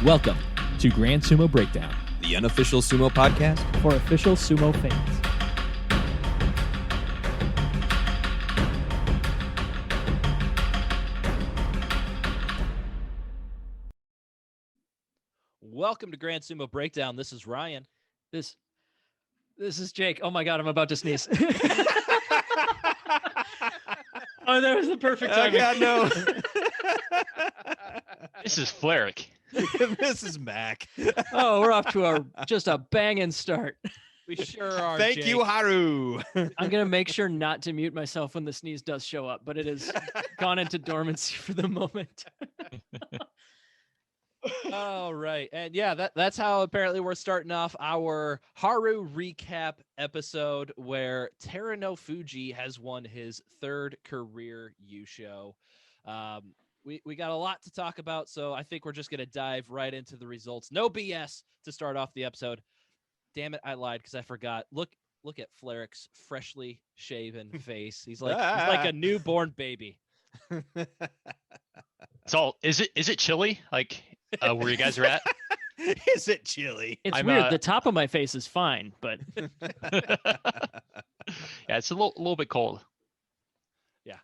Welcome to Grand Sumo Breakdown, the unofficial sumo podcast for official sumo fans. Welcome to Grand Sumo Breakdown. This is Ryan. This is Jake. Oh my god, I'm about to sneeze. Oh, that was the perfect timing. God, no. This is Fleric. This is Mac. Oh, we're off to just a banging start. We sure are. Thank Jake. you, Haru. I'm gonna make sure not to mute myself when the sneeze does show up, but it has gone into dormancy for the moment. All right. And yeah, that's how apparently we're starting off our Haru recap episode where Terano Fuji has won his third career Yusho. We got a lot to talk about, so I think we're just going to dive right into the results. No BS to start off the episode. Damn it, I lied because I forgot. Look at Fleric's freshly shaven face. He's like a newborn baby. So is it chilly? Like where you guys are at? Is it chilly? It's weird. The top of my face is fine, but Yeah, it's a little bit cold. Yeah,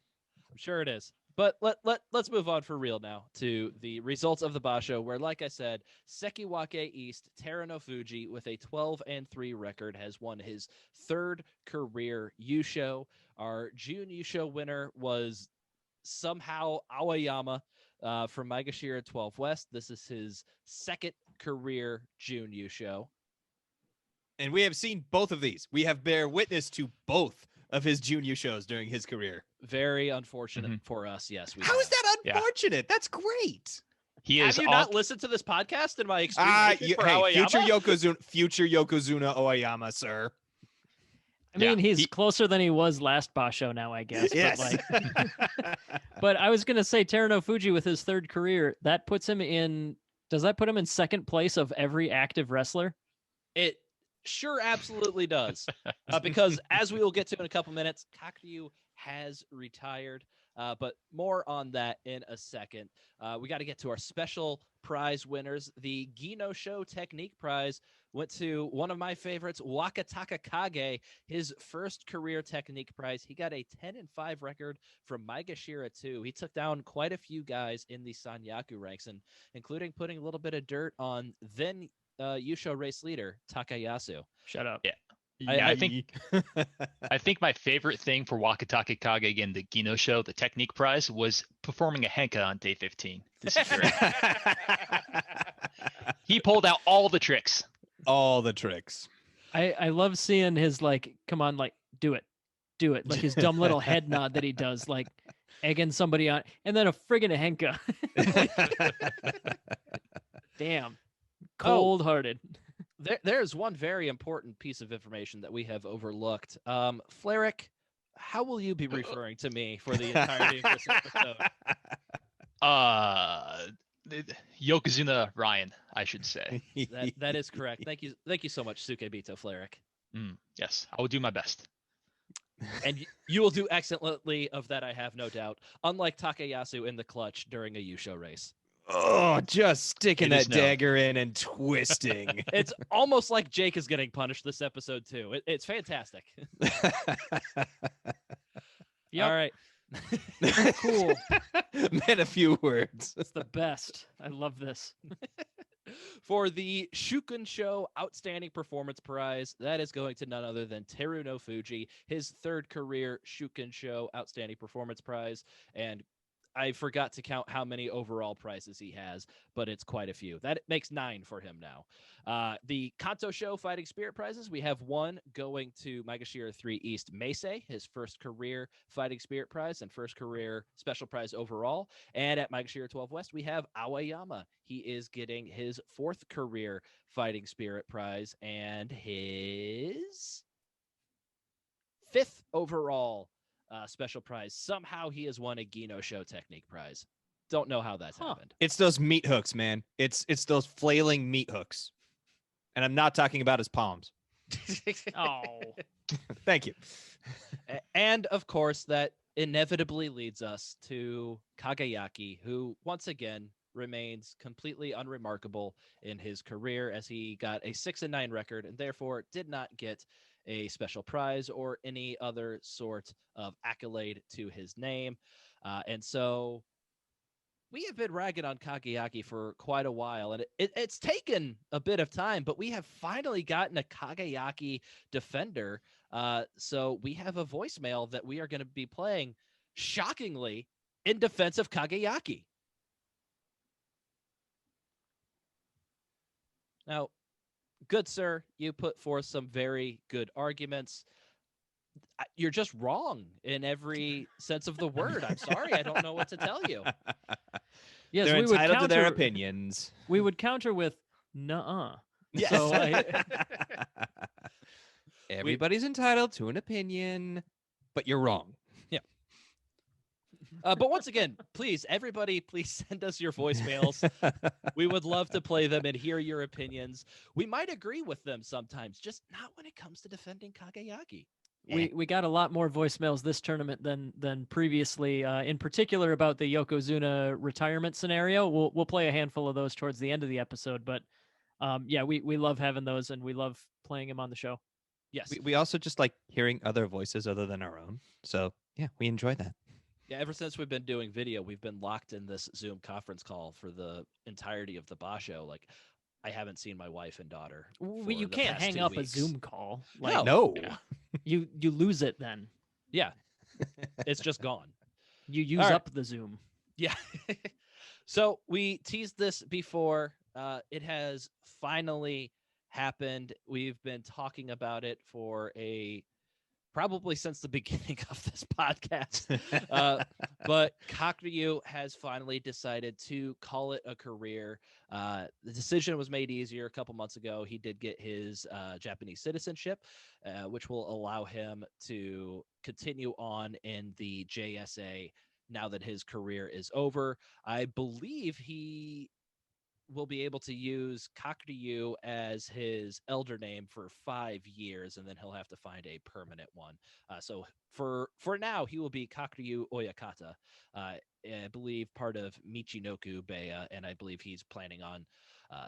I'm sure it is. But let's move on for real now to the results of the Basho, where, like I said, Sekiwake East, Terano Fuji, with a 12-3 record, has won his third career Yusho. Our June Yusho winner was somehow Aoyama from Maegashira 12 West. This is his second career June Yusho. And we have seen both of these. We have bear witness to both of his junior shows during his career. Very unfortunate for us. Yes. How is that unfortunate? Yeah. That's great. He is. Have you not listened to this podcast in my extreme for Aoyama? future Yokozuna Aoyama, sir. I mean, he's closer than he was last Basho now, I guess. Yes. But I was going to say Terano Fuji with his third career, that puts him in, does that put him in second place of every active wrestler? It sure absolutely does. Because as we will get to in a couple minutes, Kakuryu has retired. But more on that in a second. We got to get to our special prize winners. The Gino Show Technique Prize went to one of my favorites, Wakataka Kage, his first career technique prize. He got a 10-5 record from Maegashira 2. He took down quite a few guys in the Sanyaku ranks, and including putting a little bit of dirt on then Yusho race leader Takayasu. Shut up. Yeah. I think my favorite thing for Wakataka Kage, again, the Gino Show, the technique prize, was performing a henka on day 15 to secure it. He pulled out all the tricks. All the tricks. I love seeing his, like, come on, like, do it. Like his dumb little head nod that he does, like egging somebody on, and then a friggin' henka. Damn. Cold-hearted. There's one very important piece of information that we have overlooked. Fleric, how will you be referring to me for the entirety of this episode? Yokozuna Ryan, I should say. That is correct. Thank you so much, Sukebito Fleric. Yes, I will do my best. And you will do excellently, of that I have no doubt. Unlike Takayasu in the clutch during a Yusho race. Oh, just sticking that dagger in and twisting. It's almost like Jake is getting punished this episode too. It's fantastic. Yep. All right. Cool. Man, a few words. It's the best. I love this. For the Shukun Show Outstanding Performance Prize, that is going to none other than Terano Fuji, his third career Shukun Show Outstanding Performance Prize. And I forgot to count how many overall prizes he has, but it's quite a few. That makes 9 for him now. The Kanto Show Fighting Spirit prizes, we have one going to Maegashira 3 East Meisei, his first career Fighting Spirit prize and first career special prize overall. And at Maegashira 12 West, we have Aoyama. He is getting his fourth career Fighting Spirit prize and his 5th overall special prize. Somehow he has won a Gino Show Technique prize. Don't know how that's happened. It's those meat hooks, man. It's those flailing meat hooks. And I'm not talking about his palms. Oh. Thank you. And of course, that inevitably leads us to Kagayaki, who once again remains completely unremarkable in his career, as he got a 6-9 record and therefore did not get a special prize or any other sort of accolade to his name. And so we have been ragging on Kageyaki for quite a while, and it's taken a bit of time, but we have finally gotten a Kageyaki defender. So we have a voicemail that we are going to be playing, shockingly, in defense of Kageyaki. Now, good sir, you put forth some very good arguments. You're just wrong in every sense of the word. I'm sorry. I don't know what to tell you. Yes, They're we would entitled to their counter. opinions. We would counter with nuh-uh. Yes. So Everybody's entitled to an opinion, but you're wrong. But once again, please, everybody, please send us your voicemails. We would love to play them and hear your opinions. We might agree with them sometimes, just not when it comes to defending Kageyaki. we got a lot more voicemails this tournament than previously, in particular about the Yokozuna retirement scenario. We'll play a handful of those towards the end of the episode, but yeah, we love having those, and we love playing them on the show. Yes. We also just like hearing other voices other than our own. So yeah, we enjoy that. Yeah, ever since we've been doing video, we've been locked in this Zoom conference call for the entirety of the Basho. Like, I haven't seen my wife and daughter. For You the can't past hang 2 up weeks. a Zoom call. Like, No. you lose it then. Yeah, it's just gone. You use All right. up the Zoom. Yeah. So we teased this before. It has finally happened. We've been talking about it for probably since the beginning of this podcast. But Kakuryu has finally decided to call it a career. The decision was made easier a couple months ago. He did get his Japanese citizenship, which will allow him to continue on in the JSA now that his career is over. I believe he will be able to use Kakuryu as his elder name for 5 years, and then he'll have to find a permanent one. So for now, he will be Kakuryu Oyakata, I believe part of Michinoku Beya, and I believe he's planning on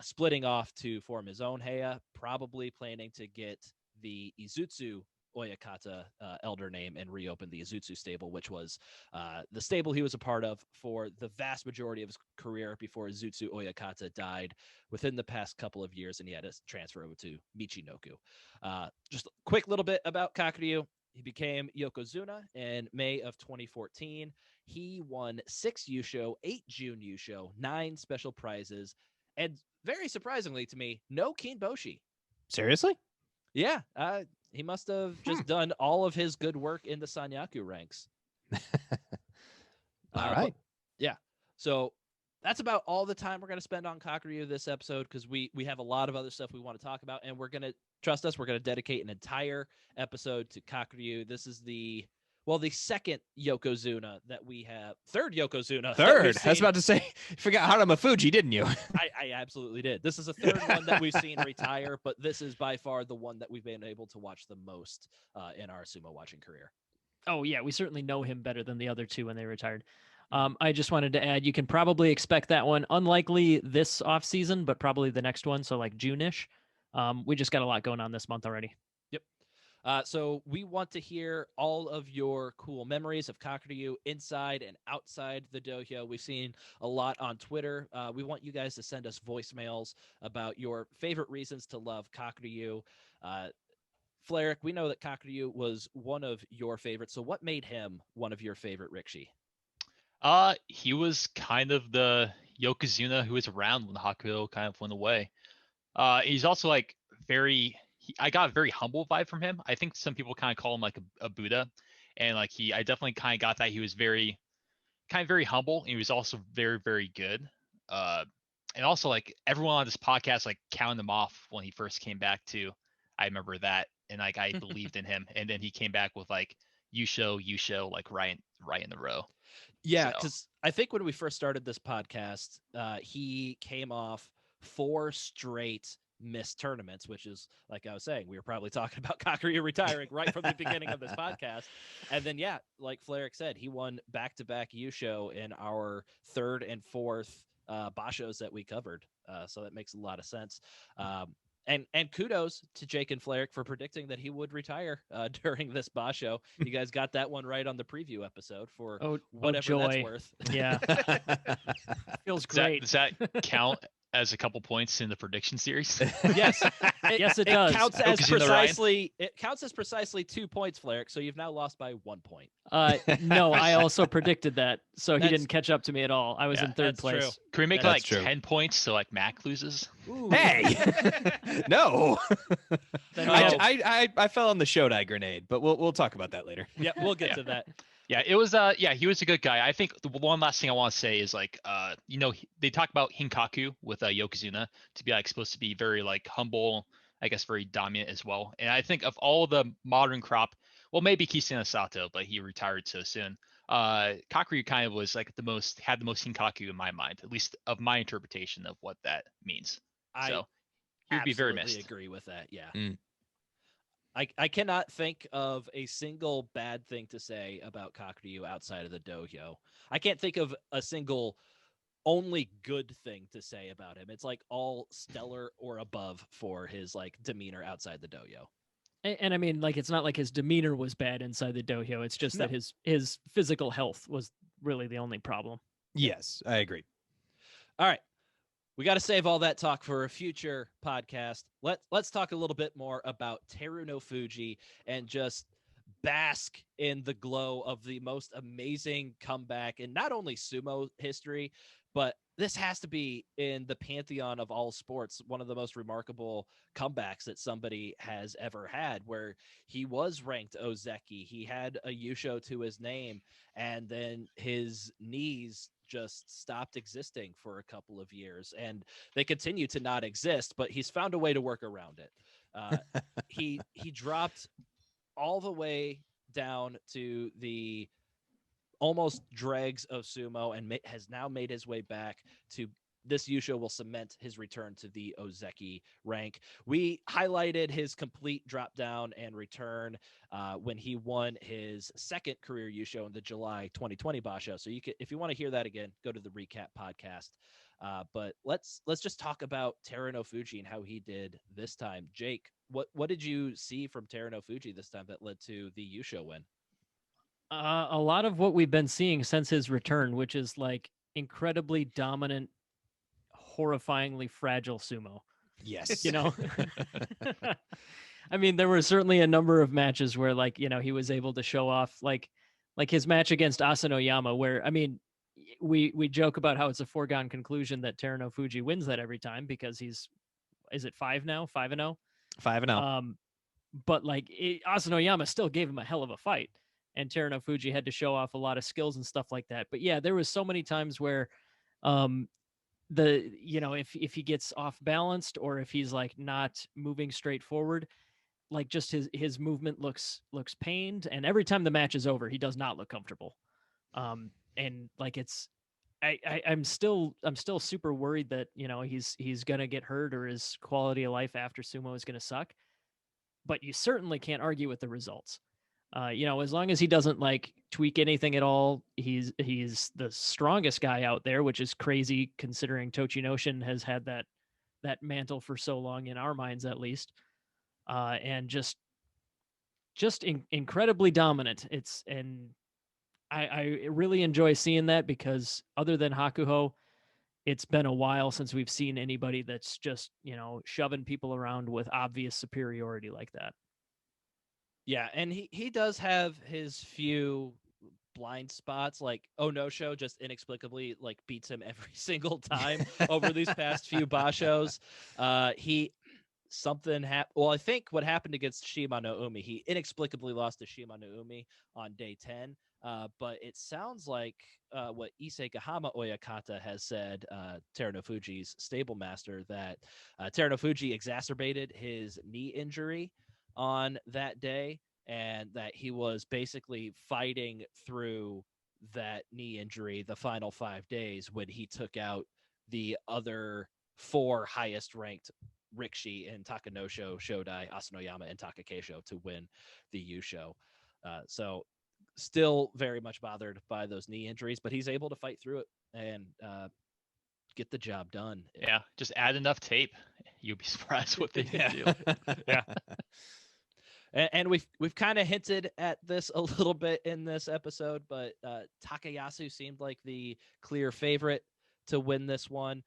splitting off to form his own Heya, probably planning to get the Izutsu Oyakata elder name and reopen the Izutsu stable, which was the stable he was a part of for the vast majority of his career before Izutsu Oyakata died within the past couple of years, and he had to transfer over to Michinoku. Just a quick little bit about Kakuryu. He became Yokozuna in May of 2014. He won 6 Yusho, 8 Jun Yusho, 9 special prizes, and very surprisingly to me, no Kinboshi. Seriously? Yeah, he must have just done all of his good work in the Sanyaku ranks. All right. Yeah. So that's about all the time we're going to spend on Kakuryu this episode, because we have a lot of other stuff we want to talk about, and we're going to, trust us, we're going to dedicate an entire episode to Kakuryu. This is the second Yokozuna that we have. Third Yokozuna. Third. I was about to say, you forgot Haru Mafuji, didn't you? I absolutely did. This is the third one that we've seen retire, but this is by far the one that we've been able to watch the most in our sumo watching career. Oh yeah, we certainly know him better than the other two when they retired. I just wanted to add, you can probably expect that one, unlikely this off season, but probably the next one, so like June-ish. We just got a lot going on this month already. So we want to hear all of your cool memories of Kakuryu inside and outside the dojo. We've seen a lot on Twitter. We want you guys to send us voicemails about your favorite reasons to love Kakuryu. Fleric, we know that Kakuryu was one of your favorites. So what made him one of your favorite, Rikshi? He was kind of the Yokozuna who was around when the Hakuho kind of went away. He's also like I got a very humble vibe from him. I think some people kind of call him like a Buddha, and like I definitely kind of got that he was very humble. And he was also very, very good. And also like everyone on this podcast like counted him off when he first came back too. I remember that, and like I believed in him, and then he came back with like Yusho, like right in the row. Yeah, So- because I think when we first started this podcast, he came off 4 straight missed tournaments, which is, like I was saying, we were probably talking about Kakuryu retiring right from the beginning of this podcast. And then, yeah, like Fleric said, he won back-to-back Yusho in our 3rd and 4th bashos that we covered. So that makes a lot of sense. And kudos to Jake and Flarik for predicting that he would retire during this basho. You guys got that one right on the preview episode for whatever that's joy. worth. Yeah. Feels Does that, great. does that count as a couple points in the prediction series? Yes. Yes, it does. Counts as Yokozuna Ryan? it counts as precisely 2 points, Flarik. So you've now lost by 1 point. No, I also predicted that, so he That's- didn't catch up to me at all. I was Yeah, in third that's place. true. Can we make That's like true. 10 points so like Mac loses? Hey, no. Then we have- I fell on the Shodai grenade, but we'll talk about that later. Yeah, we'll get Yeah. to that. Yeah, it was he was a good guy. I think the one last thing I want to say is like they talk about Hinkaku with Yokozuna to be like supposed to be very like humble, I guess very dominant as well. And I think of all the modern crop, well maybe Kisena Sato, but he retired so soon. Kakuryu kind of was like had the most Hinkaku in my mind, at least of my interpretation of what that means. So he would be very Absolutely missed. agree with that. Yeah. Mm. I cannot think of a single bad thing to say about Kakuryu outside of the dojo. I can't think of a single only good thing to say about him. It's like all stellar or above for his like demeanor outside the dojo. And I mean, like, it's not like his demeanor was bad inside the dojo. It's just that No. his physical health was really the only problem. Yes, I agree. All right. We got to save all that talk for a future podcast. Let's talk a little bit more about Teru no Fuji and just bask in the glow of the most amazing comeback in not only sumo history, but this has to be in the pantheon of all sports, one of the most remarkable comebacks that somebody has ever had, where he was ranked Ozeki. He had a Yusho to his name, and then his knees just stopped existing for a couple of years, and they continue to not exist, but he's found a way to work around it. He dropped all the way down to the almost dregs of sumo and has now made his way back to this Yusho will cement his return to the Ozeki rank. We highlighted his complete drop down and return when he won his second career Yusho in the July 2020 Basho. So you can, if you want to hear that again, go to the recap podcast. But let's just talk about Teru no Fuji and how he did this time. Jake, what did you see from Teru no Fuji this time that led to the Yusho win? A lot of what we've been seeing since his return, which is like incredibly dominant, horrifyingly fragile sumo. Yes. You know, I mean, there were certainly a number of matches where, like, you know, he was able to show off, like his match against Asanoyama, where, I mean, we joke about how it's a foregone conclusion that Teru no Fuji wins that every time because is it 5-0? 5-0. But like Asanoyama still gave him a hell of a fight, and Teru no Fuji had to show off a lot of skills and stuff like that. But yeah, there was so many times where, if he gets off balanced or if he's like not moving straight forward, like just his movement looks pained, and every time the match is over, he does not look comfortable. And like I'm still super worried that, you know, he's gonna get hurt or his quality of life after sumo is gonna suck. But you certainly can't argue with the results. You know, as long as he doesn't like tweak anything at all, he's the strongest guy out there, which is crazy considering Tochinoshin has had that mantle for so long in our minds, at least. And just incredibly dominant. I really enjoy seeing that because other than Hakuho, it's been a while since we've seen anybody that's just, you know, shoving people around with obvious superiority like that. Yeah, and he does have his few blind spots. Like Onosho just inexplicably like beats him every single time over these past few bashos. Well, I think what happened against Shima no Umi, he inexplicably lost to Shima no Umi on day 10. But it sounds like what Issei Gahama Oyakata has said, Teru no Fuji's stable master, that Teru no Fuji exacerbated his knee injury on that day, and that he was basically fighting through that knee injury the final 5 days when he took out the other 4 highest ranked Rikshi in Takanosho, Shodai, Asanoyama, and Takakeisho to win the Yusho. So still very much bothered by those knee injuries, but he's able to fight through it. And get the job done. Yeah, just add enough tape. You'll be surprised what they can do. Yeah. And we've kind of hinted at this a little bit in this episode, but Takayasu seemed like the clear favorite to win this one.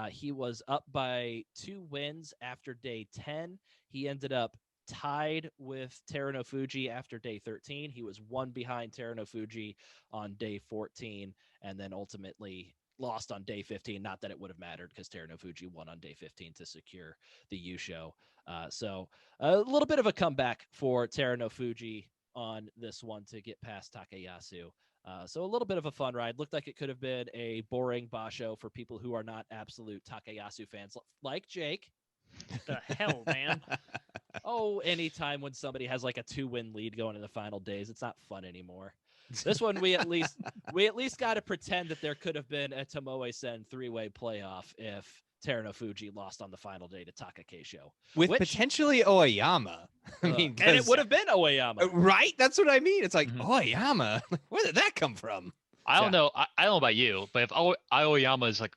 He was up by 2 wins after day 10. He ended up tied with Teruno Fuji after day 13. He was 1 behind Teruno Fuji on day 14, and then ultimately lost on day 15. Not that it would have mattered because Teruno Fuji won on day 15 to secure the U show. So a little bit of a comeback for Teruno Fuji on this one to get past Takayasu. So a little bit of a fun ride. Looked like it could have been a boring basho for people who are not absolute Takayasu fans like Jake. The hell, man. Oh, anytime when somebody has like a 2-win lead going in the final days, it's not fun anymore. This one we at least got to pretend that there could have been a Tomoe Sen 3-way playoff if Teruno Fuji lost on the final day to Taka Keisho. With potentially Oyama. I mean, and it would have been Oyama. Right? That's what I mean. It's like, Mhm. Oyama? Where did that come from? I don't know. I don't know about you, but if Aoyama is like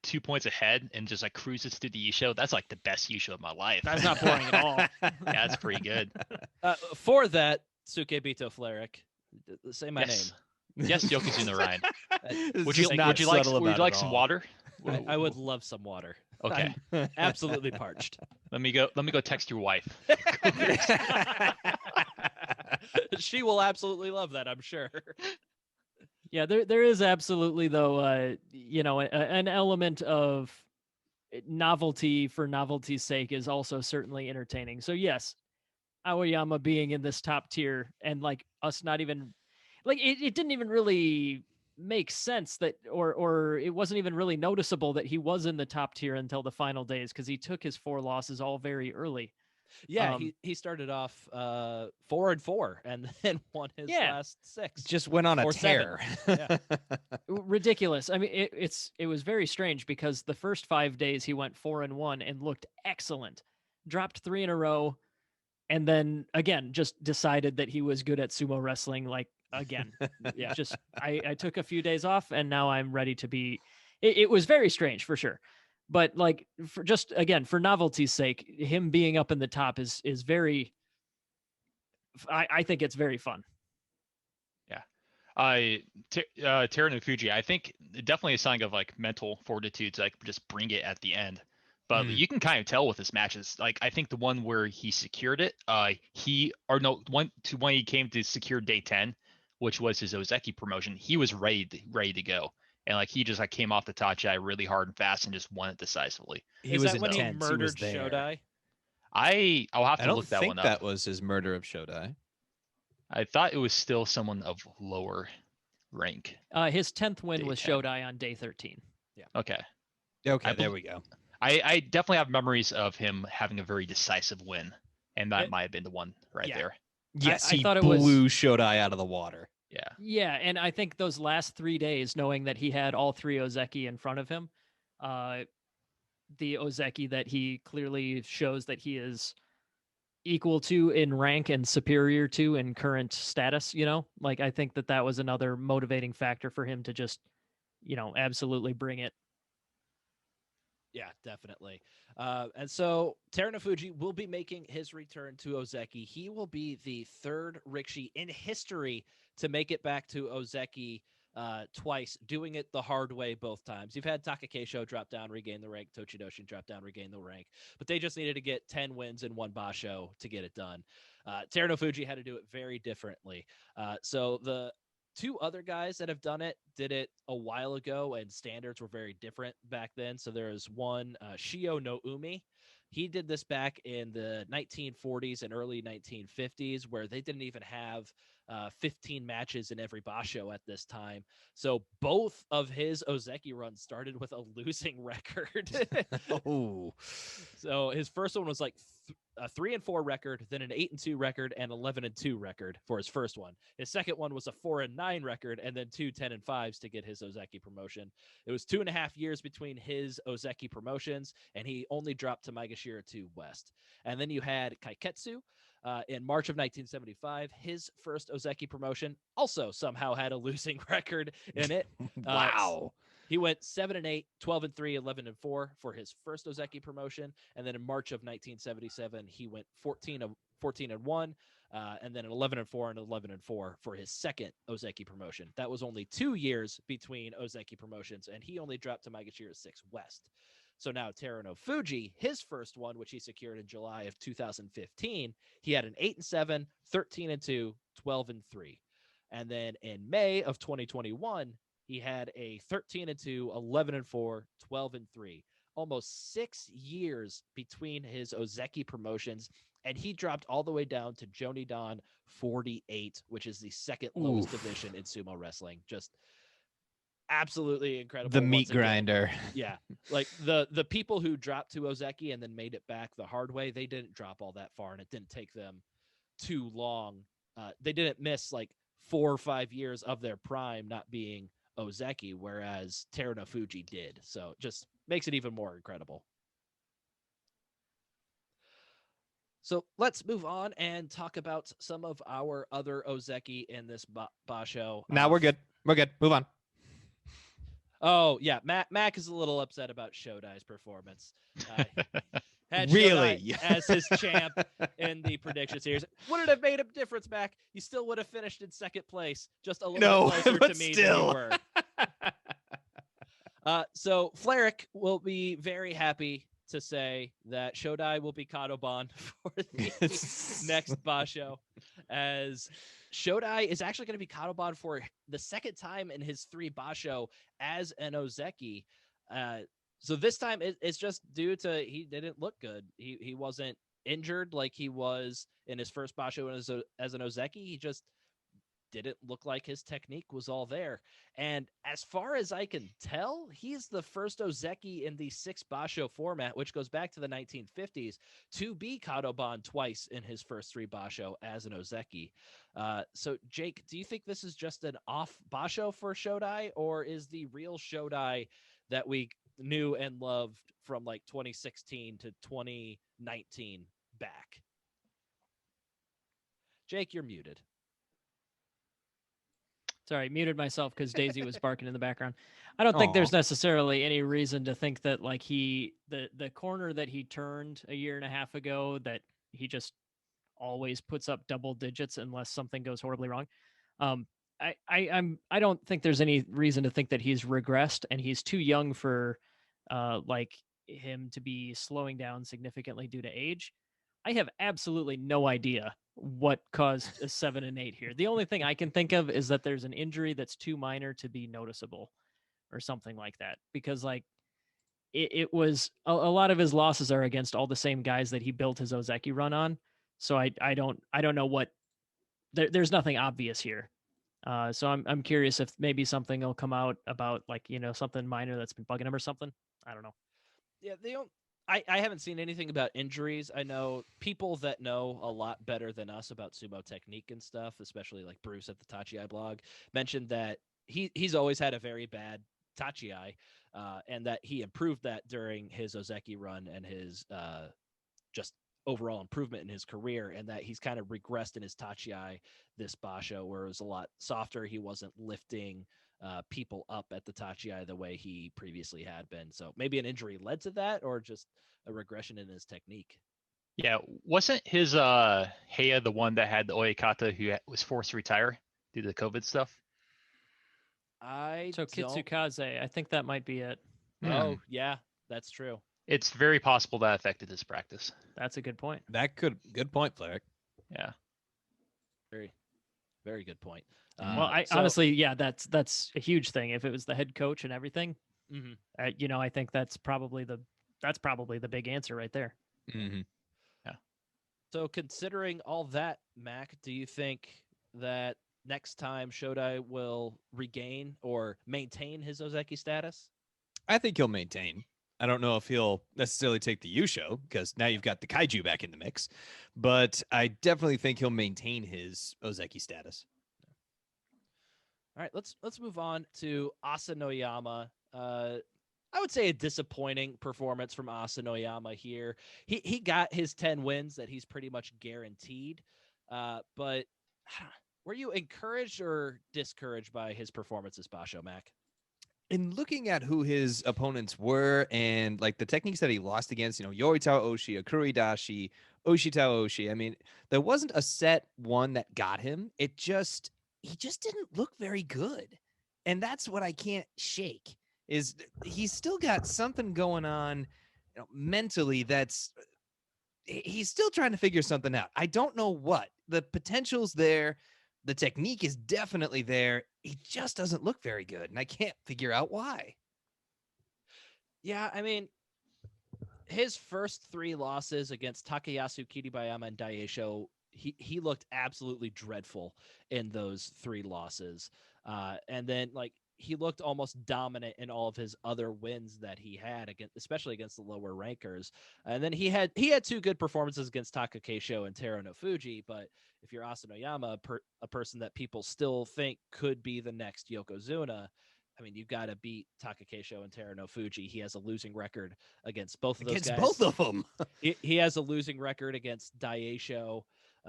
2 points ahead and just like cruises through the Yusho, that's like the best Yusho of my life. That's not boring at all. Yeah, that's pretty good. For that, Sukebito Fleric, say my Yes. name. Yes, Yokozuna Ryan. Would Would you like some water? I would love some water. Okay. I'm absolutely parched. Let me go text your wife. She will absolutely love that, I'm sure. Yeah, there is absolutely though, an element of novelty for novelty's sake is also certainly entertaining. So yes, Aoyama being in this top tier and like us not even like it didn't even really make sense that or it wasn't even really noticeable that he was in the top tier until the final days because he took his 4 losses all very early. Yeah, he started off 4-4 and then won his last 6. Just went on a Or 7. tear. Ridiculous. I mean, it was very strange because the first 5 days he went 4-1 and looked excellent, dropped 3 in a row, and then again just decided that he was good at sumo wrestling. Like again, yeah. Just I took a few days off and now I'm ready to be. It was very strange for sure. But like for just again for novelty's sake, him being up in the top is very. I think it's very fun. Yeah, Teruno Fuji. I think definitely a sign of like mental fortitude to like just bring it at the end. But you can kind of tell with his matches. Like I think the one where he secured it, when he came to secure day 10, which was his Ozeki promotion, he was ready to go. And like he just like came off the Tachi really hard and fast and just won it decisively. Is that when he murdered Shodai? I'll have to look that one up. I don't think that was his murder of Shodai. I thought it was still someone of lower rank. His 10th win Day was 10. Shodai on day 13. Yeah. Okay. Okay, there we go. I definitely have memories of him having a very decisive win, and that might have been the one there. Yes, I he thought it was- blew Shodai out of the water. Yeah. Yeah, and I think those last 3 days, knowing that he had all 3 Ozeki in front of him, the Ozeki that he clearly shows that he is equal to in rank and superior to in current status, like I think that was another motivating factor for him to just, absolutely bring it. Yeah, definitely. And so Teruno Fuji will be making his return to Ozeki. He will be the 3rd Rikishi in history to make it back to Ozeki twice, doing it the hard way both times. You've had Taka Keisho drop down, regain the rank, Tochidoshi drop down, regain the rank, but they just needed to get 10 wins in one basho to get it done. Teruno Fuji had to do it very differently. So the 2 other guys that have done it did it a while ago, and standards were very different back then. So there is one, Shio no Umi. He did this back in the 1940s and early 1950s, where they didn't even have 15 matches in every basho at this time. So both of his Ozeki runs started with a losing record. Oh, So his first one was like a 3-4 record, then an 8-2 record, and 11-2 record for his first one. His second one was a 4-9 record, and then 2 10-5s to get his Ozeki promotion. It was 2.5 years between his Ozeki promotions, and he only dropped to Maegashira 2 West. And then you had Kaiketsu in March of 1975. His first Ozeki promotion also somehow had a losing record in it. wow. He went 7-8, 12-3, 11-4 for his first Ozeki promotion, and then in March of 1977, he went 14-1, and then an 11-4 and 11-4 for his second Ozeki promotion. That was only 2 years between Ozeki promotions, and he only dropped to Maegashira 6 West. So now Teruno Fuji, his first one, which he secured in July of 2015, he had an 8-7, 13-2, 12-3. And then in May of 2021, he had a 13-2, 11-4, 12-3. Almost 6 years between his Ozeki promotions, and he dropped all the way down to Jonidan 48, which is the second lowest division in sumo wrestling. Just absolutely incredible. The meat once again. grinder. Yeah, like the people who dropped to Ozeki and then made it back the hard way, they didn't drop all that far, and it didn't take them too long. They didn't miss like 4 or 5 years of their prime not being Ozeki, whereas Teruno Fuji did. So just makes it even more incredible. So let's move on and talk about some of our other Ozeki in this basho. Now we're good. We're good. Move on. Oh yeah, Mac is a little upset about Shodai's performance. Had Really? Shodai as his champ in the prediction series. Would it have made a difference, Mac? You still would have finished in second place, just a little bit closer but to me still. than you were. So Fleric will be very happy to say that Shodai will be Kadoban for the next basho, as Shodai is actually going to be Kadoban for the second time in his 3 basho as an Ozeki. So this time it's just due to he didn't look good. He wasn't injured like he was in his first basho as an Ozeki. He just didn't look like his technique was all there. And as far as I can tell, he's the first Ozeki in the 6 basho format, which goes back to the 1950s, to be Kadoban twice in his first 3 basho as an Ozeki. So Jake, do you think this is just an off basho for Shodai, or is the real Shodai that we knew and loved from like 2016 to 2019 back? Jake, you're muted. Sorry, muted myself because Daisy was barking in the background. I don't think there's necessarily any reason to think that like the corner that he turned a year and a half ago, that he just always puts up double digits unless something goes horribly wrong. I don't think there's any reason to think that he's regressed, and he's too young for like him to be slowing down significantly due to age. I have absolutely no idea what caused a 7 and 8 here. The only thing I can think of is that there's an injury that's too minor to be noticeable or something like that, because like it was a lot of his losses are against all the same guys that he built his Ozeki run on. So I don't know what there's nothing obvious here. So I'm curious if maybe something will come out about like, something minor that's been bugging him or something. I don't know. Yeah, I haven't seen anything about injuries. I know people that know a lot better than us about sumo technique and stuff, especially like Bruce at the Tachi blog, mentioned that he's always had a very bad Tachi, and that he improved that during his Ozeki run and his just overall improvement in his career, and that he's kind of regressed in his Tachi this basho, where it was a lot softer. He wasn't lifting people up at the Tachi the way he previously had been. So maybe an injury led to that, or just a regression in his technique. Yeah, wasn't his Heya the one that had the Oyakata who was forced to retire due to the COVID stuff? Kitsukaze, I think that might be it. Oh yeah, that's true. It's very possible that affected his practice. That's a good point. Good point, Fleric. Yeah. Very, very good point. Well, honestly, yeah, that's a huge thing. If it was the head coach and everything, I think that's probably the big answer right there. Mm-hmm. Yeah. So considering all that, Mac, do you think that next time Shodai will regain or maintain his Ozeki status? I think he'll maintain. I don't know if he'll necessarily take the Yusho, because now you've got the Kaiju back in the mix, but I definitely think he'll maintain his Ozeki status. All right, let's move on to Asanoyama. I would say a disappointing performance from Asanoyama here. He got his 10 wins that he's pretty much guaranteed, but were you encouraged or discouraged by his performance as Basho, Mac? in looking at who his opponents were and like the techniques that he lost against, Yoritao Oshi, Akuri Dashi, Oshitao Oshi, I mean, there wasn't a set one that got him. He just didn't look very good. And that's what I can't shake is he's still got something going on mentally he's still trying to figure something out. I don't know what. The potential's there. The technique is definitely there. He just doesn't look very good, and I can't figure out why. Yeah, I mean, his first 3 losses against Takayasu, Kiribayama, and Daisho, he looked absolutely dreadful in those 3 losses. And then like he looked almost dominant in all of his other wins that he had especially against the lower rankers. And then he had 2 good performances against Taka Keisho and Teruno Fuji. But if you're Asanoyama, a person that people still think could be the next Yokozuna, I mean, you've got to beat Taka Keisho and Teruno Fuji. He has a losing record against both of those guys. Against both of them. He has a losing record against Daisho,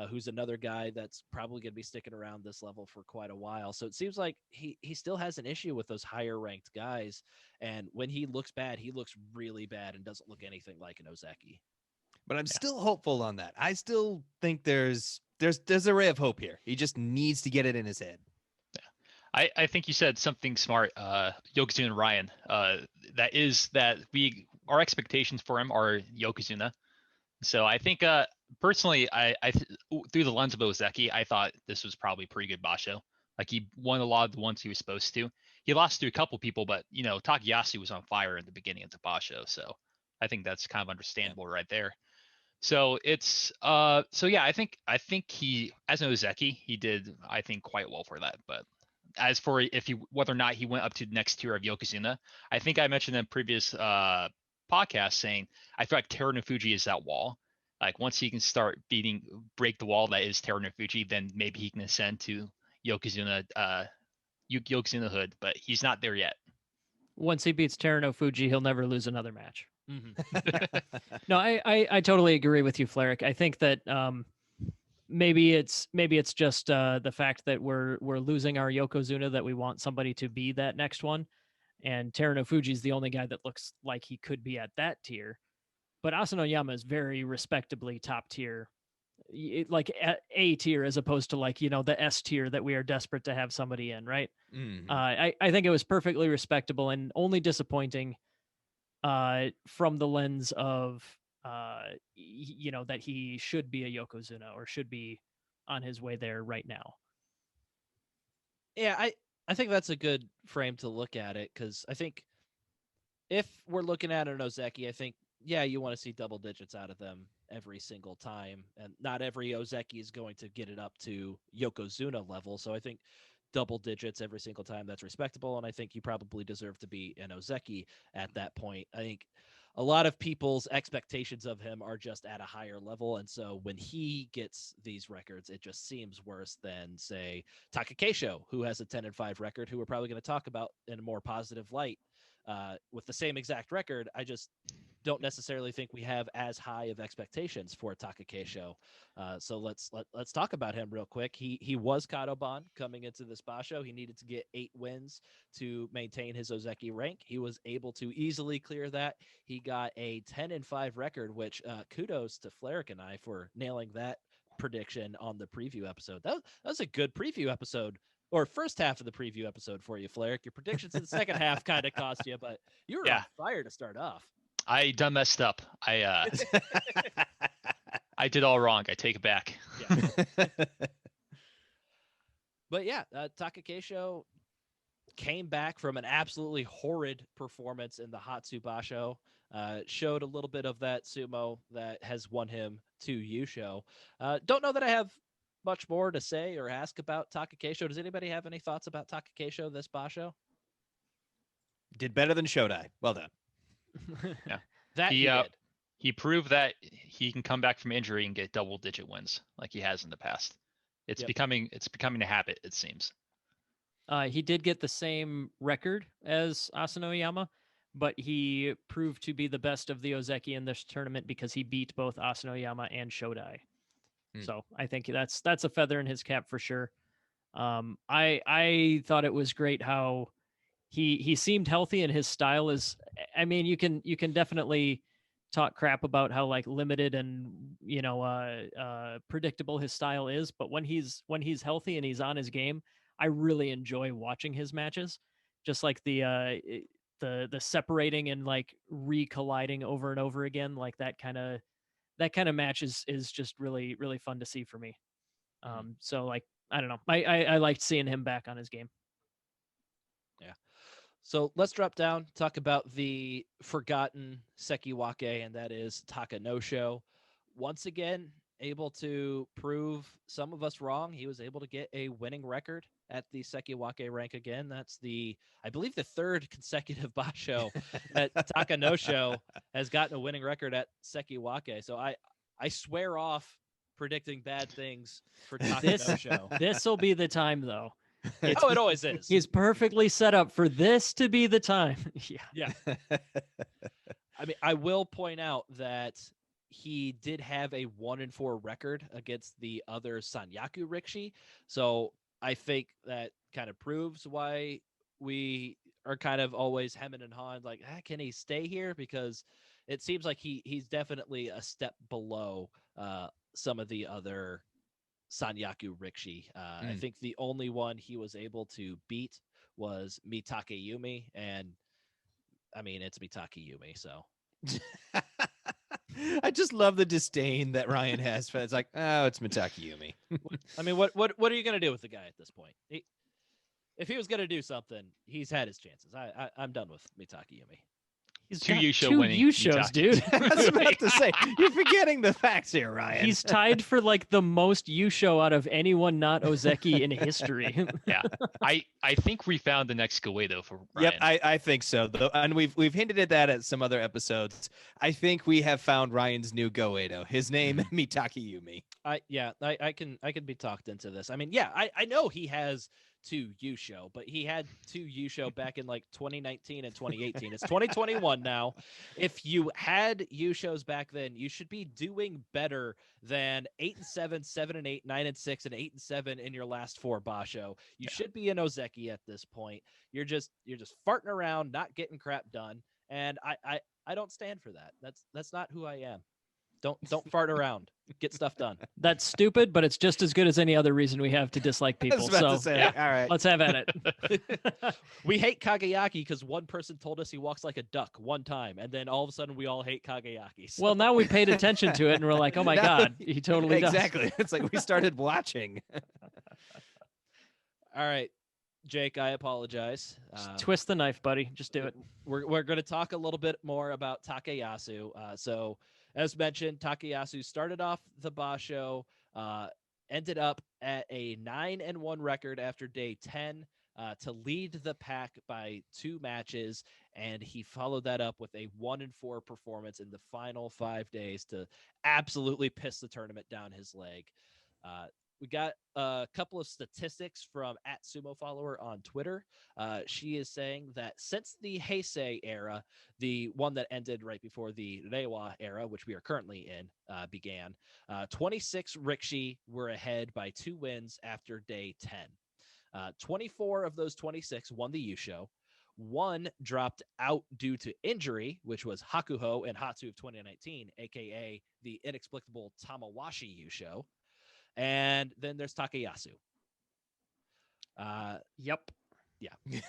who's another guy that's probably going to be sticking around this level for quite a while. So it seems like he still has an issue with those higher ranked guys. And when he looks bad, he looks really bad and doesn't look anything like an Ozeki. But I'm still hopeful on that. I still think there's a ray of hope here. He just needs to get it in his head. I think you said something smart, Yokozuna and Ryan. That is that our expectations for him are Yokozuna. So I think personally, I through the lens of Ozeki, I thought this was probably a pretty good Basho. Like he won a lot of the ones he was supposed to. He lost to a couple people, but Takayasu was on fire in the beginning of the Basho, so I think that's kind of understandable right there. So it's yeah, I think he, as an Ozeki, he did, I think, quite well for that. But as for whether or not he went up to the next tier of Yokozuna, I think I mentioned in previous podcast saying I feel like Teruno Fuji is that wall. Like once he can start break the wall that is Teruno Fuji, then maybe he can ascend to Yokozuna hood, but he's not there yet. Once he beats Teruno Fuji, he'll never lose another match. Mm-hmm. No, I totally agree with you, Fleric. I think that maybe it's just the fact that we're losing our Yokozuna, that we want somebody to be that next one. And Teruno Fuji is the only guy that looks like he could be at that tier. But Asanoyama is very respectably top tier, like A tier, as opposed to like, the S tier that we are desperate to have somebody in, right? Mm-hmm. I think it was perfectly respectable and only disappointing from the lens of, that he should be a Yokozuna or should be on his way there right now. Yeah, I think that's a good frame to look at it, because I think if we're looking at an Ozeki, I think, yeah, you want to see double digits out of them every single time. And not every Ozeki is going to get it up to Yokozuna level. So I think double digits every single time, that's respectable. And I think you probably deserve to be an Ozeki at that point. I think a lot of people's expectations of him are just at a higher level. And so when he gets these records, it just seems worse than, say, Taka Keisho, who has a 10-5 record, who we're probably going to talk about in a more positive light. With the same exact record, I just don't necessarily think we have as high of expectations for Taka Keisho. So let's talk about him real quick. He was Kadoban coming into this Basho. He needed to get 8 wins to maintain his Ozeki rank. He was able to easily clear that. He got a 10-5 record, which kudos to Fleric and I for nailing that prediction on the preview episode. That was a good preview episode. Or first half of the preview episode for you, Fleric. Your predictions in the second half kind of cost you, but you were on fire to start off. I done messed up. I did all wrong. I take it back. Yeah. But yeah, Taka Keisho came back from an absolutely horrid performance in the Hatsu Basho. Showed a little bit of that sumo that has won him to Yusho. Don't know that I have much more to say or ask about Taka Keisho. Does anybody have any thoughts about Taka Keisho this Basho? Did better than Shodai. Well done. Yeah. That he did. He proved that he can come back from injury and get double-digit wins like he has in the past. It's becoming a habit, it seems. He did get the same record as Asanoyama, but he proved to be the best of the Ozeki in this tournament because he beat both Asanoyama and Shodai. So I think that's a feather in his cap for sure. I thought it was great how he seemed healthy, and his style is. I mean, you can definitely talk crap about how like limited and predictable his style is, but when he's healthy and he's on his game, I really enjoy watching his matches. Just like the separating and like recolliding over and over again, like that kind of match is just really really fun to see for me. So like I don't know, I liked seeing him back on his game. Yeah. So let's drop down, talk about the forgotten Sekiwake, and that is Taka no Show. Once again, able to prove some of us wrong. He was able to get a winning record at the Sekiwake rank again. That's I believe the third consecutive basho that Taka no Show has gotten a winning record at Sekiwake. So I swear off predicting bad things for Taka no Show. This will be the time, though. It always is. He's perfectly set up for this to be the time. Yeah. I mean, I will point out that he did have a 1-4 record against the other Sanyaku Rikishi. So I think that kind of proves why we are kind of always hemming and hawing, like, can he stay here? Because it seems like he's definitely a step below some of the other Sanyaku Rikishi. I think the only one he was able to beat was Mitake Yumi, and I mean, it's Mitake Yumi, so. I just love the disdain that Ryan has for it. It's like, oh, it's Mitake Yumi. I mean, what are you gonna do with the guy at this point? If he was gonna do something, he's had his chances. I'm done with Mitake Yumi. He's Two got U-show two winning U-shows, Mitake. dude. I was about to say, you're forgetting the facts here, Ryan. He's tied for like the most U-show out of anyone not Ozeki in history. Yeah, I think we found the next Goedo for Ryan. Yep, I think so. Though, and we've hinted at that at some other episodes. I think we have found Ryan's new Goedo. His name Mitake Yumi. I can be talked into this. I mean, yeah, I know he has 2 U-show, but he had 2 U-show back in like 2019 and 2018. It's 2021 now. If you had U-shows back then, you should be doing better than 8-7, 7-8, 9-6, and 8-7 in your last 4 basho. You should be in Ozeki at this point. You're just farting around, not getting crap done, and I don't stand for that. That's not who I am. Don't fart around. Get stuff done. That's stupid, but it's just as good as any other reason we have to dislike people. I was about So to say, yeah, all right. let's have at it. We hate Kageyaki because one person told us he walks like a duck one time, and then all of a sudden we all hate Kageyaki. So. Well, now we paid attention to it, and we're like, oh my Now- God, he totally does. Exactly. It's like we started watching. All right, Jake, I apologize. Just twist the knife, buddy. Just do it. We're going to talk a little bit more about Takayasu. So, as mentioned, Takayasu started off the basho, ended up at a 9-1 record after day 10 to lead the pack by 2 matches, and he followed that up with a 1-4 performance in the final 5 days to absolutely piss the tournament down his leg. We got a couple of statistics from @sumo_follower on Twitter. She is saying that since the Heisei era, the one that ended right before the Reiwa era, which we are currently in, began, 26 Rikishi were ahead by 2 wins after day 10. 24 of those 26 won the Yusho. 1 dropped out due to injury, which was Hakuho and Hatsu of 2019, aka the inexplicable Tamawashi Yusho. And then there's Takayasu. Yep. Yeah.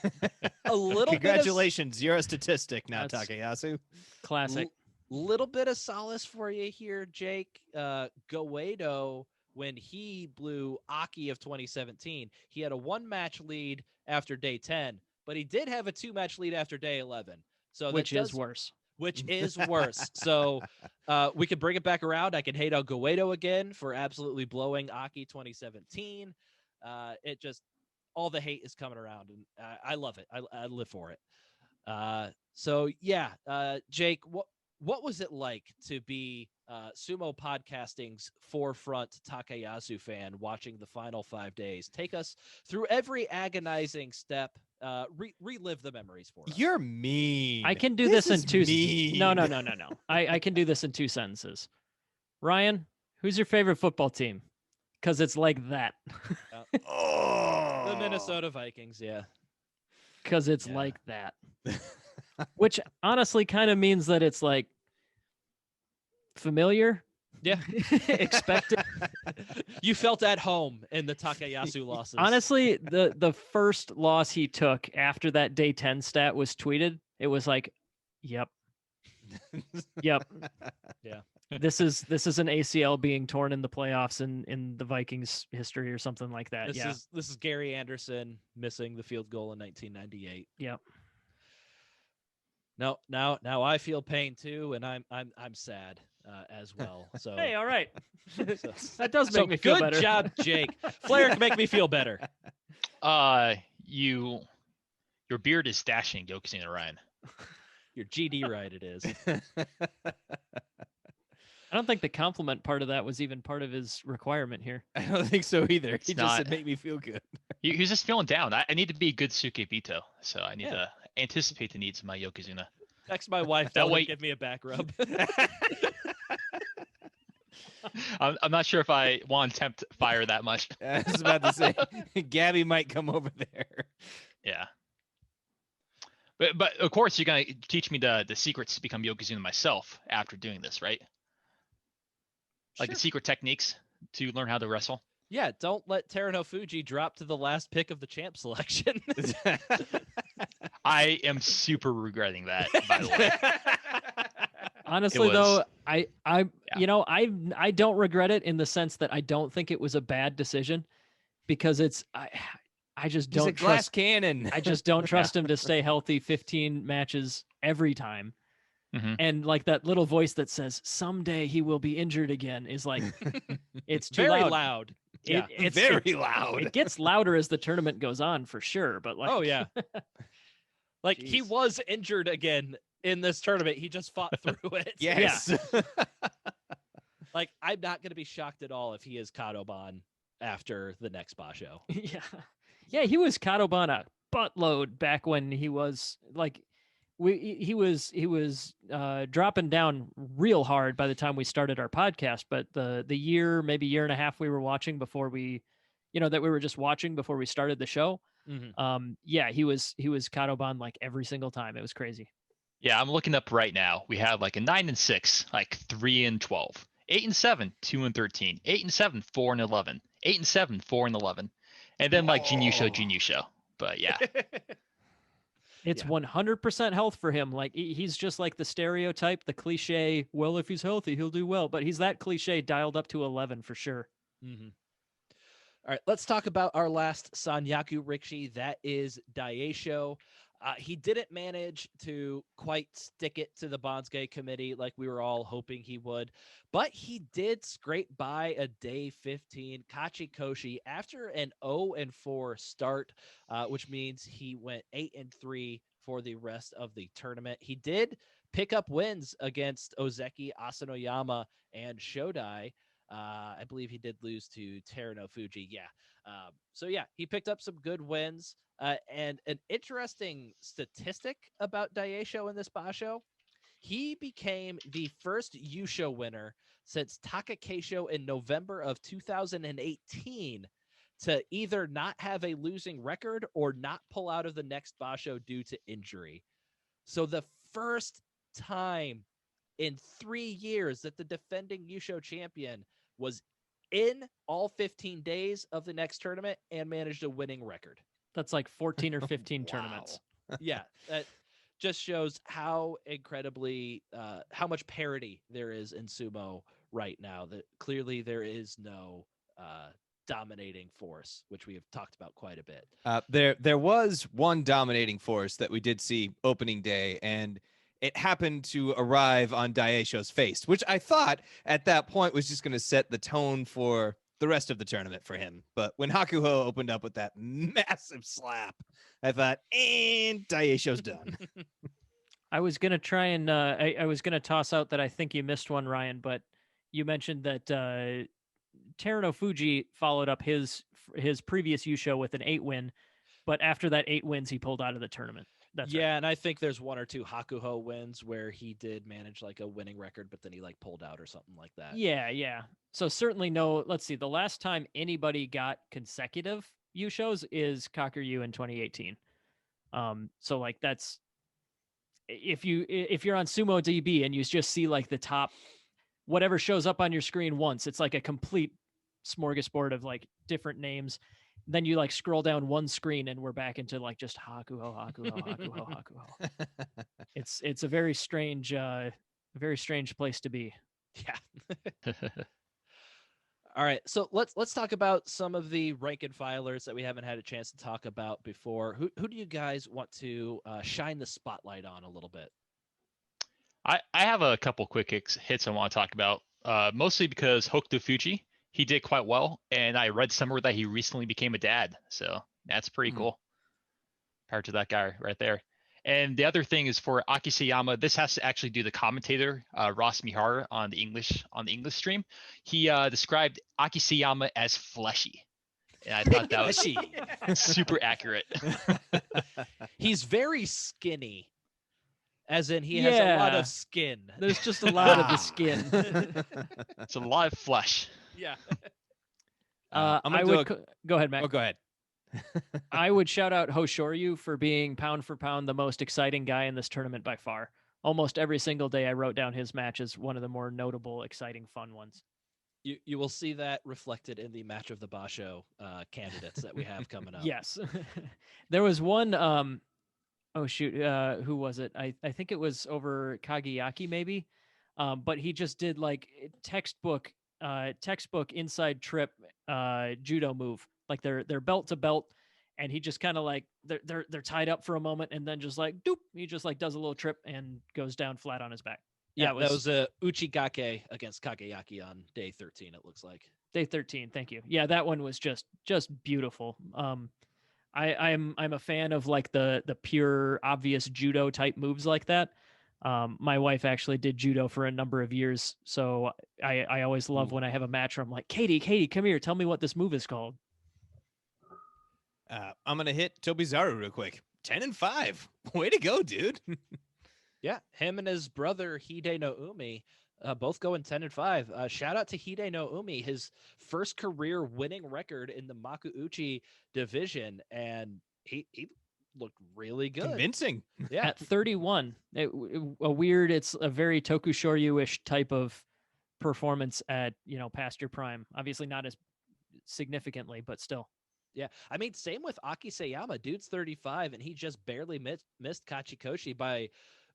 A little Congratulations. You're a statistic now, That's- Takayasu. Classic. Little bit of solace for you here, Jake. Goedo, when he blew Aki of 2017, he had a 1-match lead after day 10, but he did have a 2-match lead after day 11. So Which is worse. Which is worse. So we could bring it back around. I can hate on Goedo again for absolutely blowing Aki 2017. It just, all the hate is coming around, and I love it. I live for it. So yeah, Jake, what was it like to be Sumo Podcasting's forefront Takayasu fan watching the final 5 days? Take us through every agonizing step. Relive the memories for us. You're mean. I can do this in is 2 mean. No. I can do this in 2 sentences. Ryan, who's your favorite football team? Because it's like that. Oh. The Minnesota Vikings, yeah. because it's Yeah. like that. Which honestly kind of means that it's like familiar. Yeah. Expected. You felt at home in the Takayasu losses. Honestly, the first loss he took after that day 10 stat was tweeted, it was like, yep. Yep. Yeah. This is an ACL being torn in the playoffs in the Vikings history or something like that. This is Gary Anderson missing the field goal in 1998. Yep. No, now I feel pain too, and I'm sad as well. So Hey, all right. so, That does so make me feel good better. job, Jake. Flair can make me feel better. Your beard is stashing, Yokozuna Ryan. Your GD right, it is. I don't think the compliment part of that was even part of his requirement here. I don't think so either. It's He just said, not. make me feel good. He's just feeling down. I need to be a good Sukebito, so I need Yeah. to anticipate the needs of my Yokozuna. Text my wife. That Tell her way- to give me a back rub. I'm not sure if I want to tempt fire that much. I was about to say, Gabby might come over there. Yeah. But of course you're gonna teach me the secrets to become Yokozuna myself after doing this, right? Like Sure. the secret techniques to learn how to wrestle. Yeah, don't let Teruno Fuji drop to the last pick of the champ selection. I am super regretting that, by the way. Honestly, was- though, I I don't regret it in the sense that I don't think it was a bad decision because I just He's a don't glass trust cannon. I just don't trust him to stay healthy 15 matches every time. Mhm. And like that little voice that says someday he will be injured again is like it's too Very loud. loud. It- Yeah. it's very loud. It gets louder as the tournament goes on for sure, but like Oh yeah. Like he Jeez. was injured again in this tournament. He just fought through it. Yes. Like I'm not going to be shocked at all if he is Kadoban after the next Basho. yeah. Yeah, he was Kadoban a buttload back when he was like he was dropping down real hard by the time we started our podcast, but the year, maybe year and a half we were watching before we that we were just watching before we started the show. Yeah, he was Kadoban like every single time. It was crazy. Yeah, I'm looking up right now. We had like a 9-6, like 3-12, 8-7, 2-13, 8-7, 4-11, 8-7, 4-11, and then like Jinyusho. But yeah, It's Yeah. 100% health for him. Like he's just like the stereotype, the cliche, well, if he's healthy, he'll do well, but he's that cliche dialed up to 11 for sure. All right, let's talk about our last Sanyaku Rikishi. That is Daisho. He didn't manage to quite stick it to the Bonsuke committee like we were all hoping he would, but he did scrape by a day 15 Kachikoshi after an 0-4 start, which means he went 8-3 for the rest of the tournament. He did pick up wins against Ozeki, Asanoyama, and Shodai. I believe he did lose to Teruno Fuji. Yeah. So yeah, he picked up some good wins. And an interesting statistic about Daisho in this Basho, he became the first Yusho winner since Takakeisho in November of 2018 to either not have a losing record or not pull out of the next Basho due to injury. So the first time in 3 years that the defending Yusho champion was in all 15 days of the next tournament and managed a winning record. That's like 14 or 15 tournaments. Yeah, that just shows how incredibly how much parity there is in sumo right now. That clearly there is no dominating force, which we have talked about quite a bit. There was one dominating force that we did see opening day, and it happened to arrive on Daisho's face, which I thought at that point was just going to set the tone for the rest of the tournament for him. But when Hakuho opened up with that massive slap, I thought, and Daisho's done. I was going to try and I was going to toss out that I think you missed one, Ryan, but you mentioned that Teruno Fuji followed up his previous Yusho with an 8-win, but after that 8 wins, he pulled out of the tournament. That's right. Yeah, and I think there's 1 or 2 Hakuho wins where he did manage like a winning record, but then he like pulled out or something like that. Yeah. So certainly no, let's see. The last time anybody got consecutive Yushos is Kakuryu in 2018. So like that's if you're on Sumo DB and you just see like the top whatever shows up on your screen once, it's like a complete smorgasbord of like different names. Then you like scroll down one screen and we're back into like just Hakuho, Hakuho, Hakuho, Hakuho. It's a very strange place to be. Yeah. All right, so let's talk about some of the rank and filers that we haven't had a chance to talk about before. Who do you guys want to shine the spotlight on a little bit? I have a couple quick hits I want to talk about. Mostly because Hokuto Fuji, he did quite well, and I read somewhere that he recently became a dad, so that's pretty cool. Prior to that guy right there. And the other thing is for Aki Sayama, this has to actually do the commentator, Ross Mihara on the English stream. He described Aki Sayama as fleshy. And I thought that was super accurate. He's very skinny. As in he has a lot of skin. There's just a lot of the skin. It's a lot of flesh. Yeah. I would go ahead, Mac. Oh, go ahead. I would shout out Hoshoryu for being pound for pound the most exciting guy in this tournament by far. Almost every single day I wrote down his match as one of the more notable, exciting, fun ones. You will see that reflected in the match of the Basho candidates that we have coming up. Yes. There was one oh shoot, who was it? I think it was over Kageyaki maybe. But he just did like textbook inside trip judo move. Like they're belt to belt, and he just kind of like they're tied up for a moment, and then just like doop, he just like does a little trip and goes down flat on his back. Yeah, that was a Uchigake against Kageyaki on day 13. It looks like day 13. Thank you. Yeah, that one was just beautiful. I'm a fan of like the pure obvious judo type moves like that. My wife actually did judo for a number of years, so I always love when I have a match where I'm like, Katie, come here, tell me what this move is called. I'm gonna hit Tobizaru real quick. 10-5. Way to go, dude. Yeah, him and his brother Hide no Umi both going 10-5. Shout out to Hide no Umi, his first career winning record in the Makuuchi division, and he looked really good. Convincing. Yeah. At 31, it's a very Tokushoryu-ish type of performance at, past your prime. Obviously not as significantly, but still. Yeah, I mean, same with Aki Sayama. Dude's 35, and he just barely missed Kachikoshi by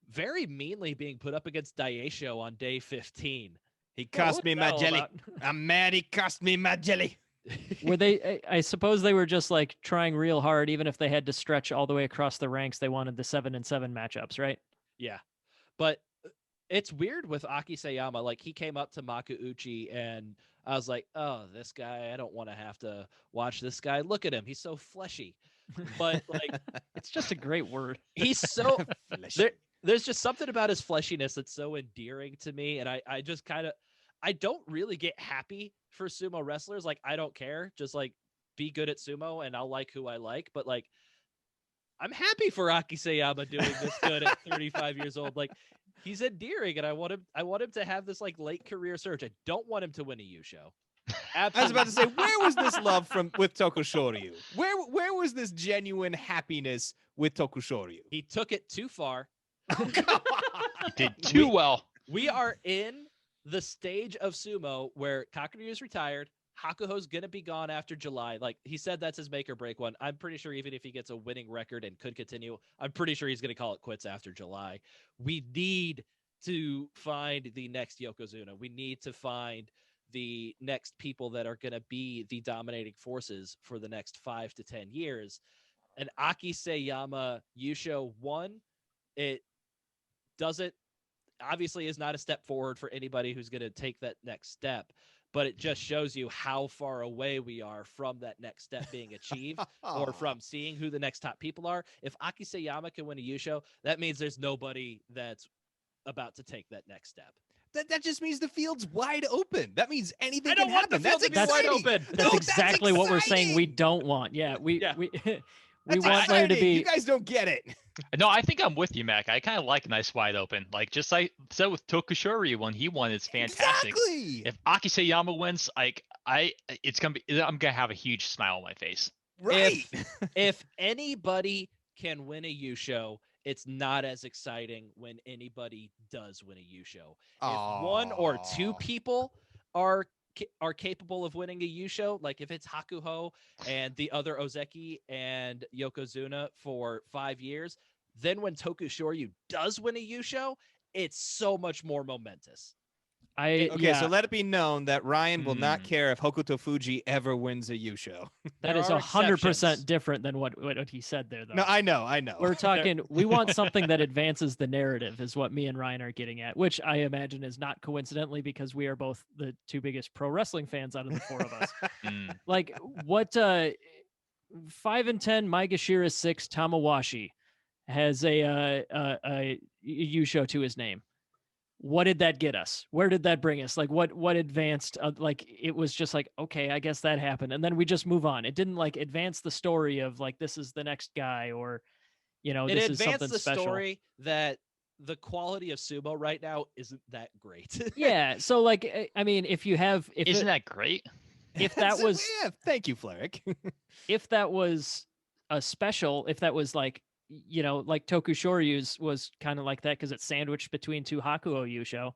very meanly being put up against Daisho on day 15. He cost me my jelly. I'm mad he cost me my jelly. Were they? I suppose they were just like trying real hard, even if they had to stretch all the way across the ranks. They wanted the 7-7 matchups, right? Yeah, but it's weird with Aki Sayama. Like he came up to Makuuchi, and I was like, "Oh, this guy! I don't want to have to watch this guy. Look at him; he's so fleshy." But like, it's just a great word. He's so there's just something about his fleshiness that's so endearing to me, and I just kind of I don't really get happy for sumo wrestlers. Like I don't care, just like be good at sumo, and I'll like who I like. But like, I'm happy for Aki Sayama doing this good at 35 years old. Like. He's endearing, and I want him to have this like late career surge. I don't want him to win a Yusho. I was about to say, where was this love with Tokushoryu? Where was this genuine happiness with Tokushoryu? He took it too far. Oh, come on. He did too well. We are in the stage of sumo where Kakuryu is retired. Hakuho's gonna be gone after July. Like he said, that's his make or break one. I'm pretty sure even if he gets a winning record and could continue, I'm pretty sure he's gonna call it quits after July. We need to find the next Yokozuna. We need to find the next people that are gonna be the dominating forces for the next 5 to 10 years. And Aki Sayama Yusho 1, it doesn't obviously is not a step forward for anybody who's gonna take that next step. But it just shows you how far away we are from that next step being achieved or from seeing who the next top people are. If Aki Sayama can win a Yusho, that means there's nobody that's about to take that next step. That just means the field's wide open. That means anything I don't can want the happen. field to be wide open. That's exactly what we're saying we don't want. Yeah, we want there to be. You guys don't get it. No, I think I'm with you, Mac. I kind of like nice wide open. Like just like said with Tokushoryu when he won, it's fantastic. Exactly. If Aki Sayama wins, I'm gonna have a huge smile on my face. Right. If anybody can win a U show, it's not as exciting when anybody does win a U show. If one or two people are capable of winning a U show, like if it's Hakuho and the other Ozeki and Yokozuna for 5 years, then when Tokushoryu does win a U show, it's so much more momentous. Okay, so let it be known that Ryan will not Hmm. care if Hokuto Fuji ever wins a U show. That There is are 100% exceptions. different than what he said there, though. No, I know. We're talking, we want something that advances the narrative, is what me and Ryan are getting at, which I imagine is not coincidentally because we are both the two biggest pro wrestling fans out of the four of us. Mm. Like, what 5 and 10, Maegashira 6, Tamawashi has a U show to his name. What did that get us? Where did that bring us? Like, what advanced? Like, it was just like, okay, I guess that happened, and then we just move on. It didn't like advance the story of like, this is the next guy, or It this is something advanced the special. story that the quality of sumo right now isn't that great. Yeah, so like, I mean, if you have, Isn't that great? if that was, yeah, thank you, Flerick. if that was a special, if that was like, like Tokushoryu's was kind of like that because it's sandwiched between two Hakuo Yusho,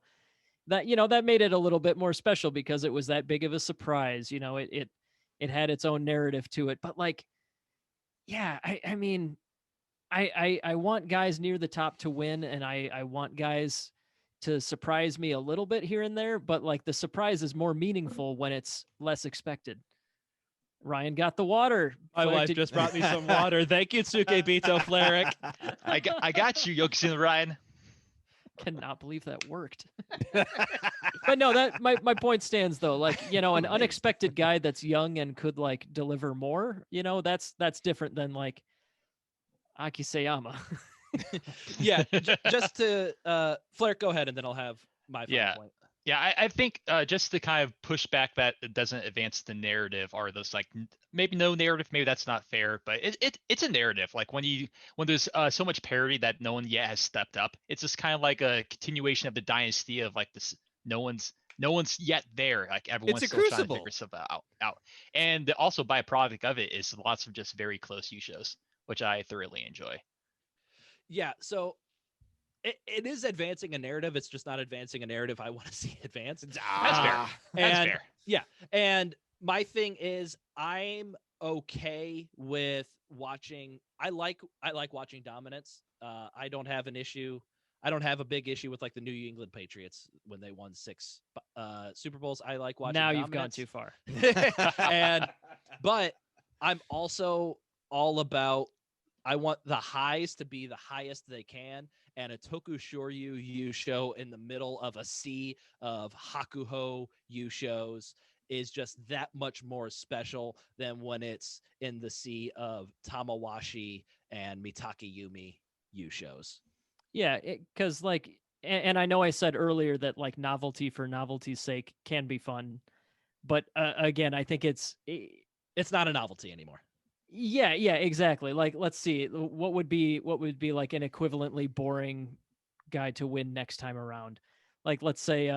that that made it a little bit more special because it was that big of a surprise. It had its own narrative to it. But like, yeah, I mean, I want guys near the top to win, and I want guys to surprise me a little bit here and there, but like the surprise is more meaningful when it's less expected. Ryan got the water. My Flair, wife did- just brought me some water. Thank you, Tsukebito Flerick. I got you, Yokozuna Ryan. cannot believe that worked. But no, that my point stands though. Like, an unexpected guy that's young and could like deliver more, that's different than like Akiseyama. Yeah, just to Flerick, go ahead, and then I'll have my final point. Yeah, I think just to kind of push back that it doesn't advance the narrative, or those like maybe no narrative, maybe that's not fair, but it's a narrative. Like when there's so much parody that no one yet has stepped up, it's just kind of like a continuation of the dynasty of like this. No one's yet there. Like everyone's a still trying to crucible. figure stuff out. And also byproduct of it is lots of just very close U shows, which I thoroughly enjoy. Yeah, so it is advancing a narrative. It's just not advancing a narrative I want to see advance. That's fair. That's And fair. yeah, and my thing is I'm okay with watching. I like watching dominance. I don't have an issue. I don't have a big issue with like the New England Patriots when they won 6 Super Bowls. I like watching. Now dominance. you've gone too far. But I'm also all about. I want the highs to be the highest they can, and a Tokushoryu U show in the middle of a sea of Hakuho U shows is just that much more special than when it's in the sea of Tamawashi and Mitake Yumi U shows. Yeah, because like, and I know I said earlier that like novelty for novelty's sake can be fun, but again, I think it's not a novelty anymore. Yeah, exactly. Like, let's see, what would be like an equivalently boring guy to win next time around? Like, let's say,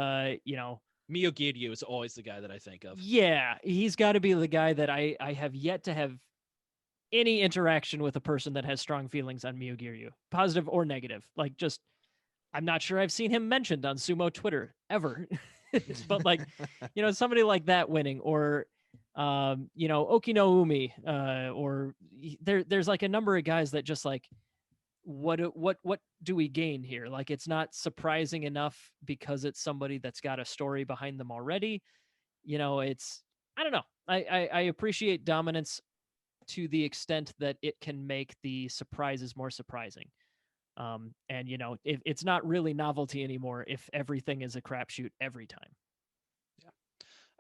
Miyogiryu is always the guy that I think of. Yeah, he's got to be the guy that I have yet to have any interaction with a person that has strong feelings on Miyogiryu, positive or negative. Like, just, I'm not sure I've seen him mentioned on Sumo Twitter ever. But like, somebody like that winning, or Okino or there's like a number of guys that just like, what do we gain here? Like, it's not surprising enough because it's somebody that's got a story behind them already. It's, I don't know. I appreciate dominance to the extent that it can make the surprises more surprising. And if it's not really novelty anymore if everything is a crapshoot every time. Yeah.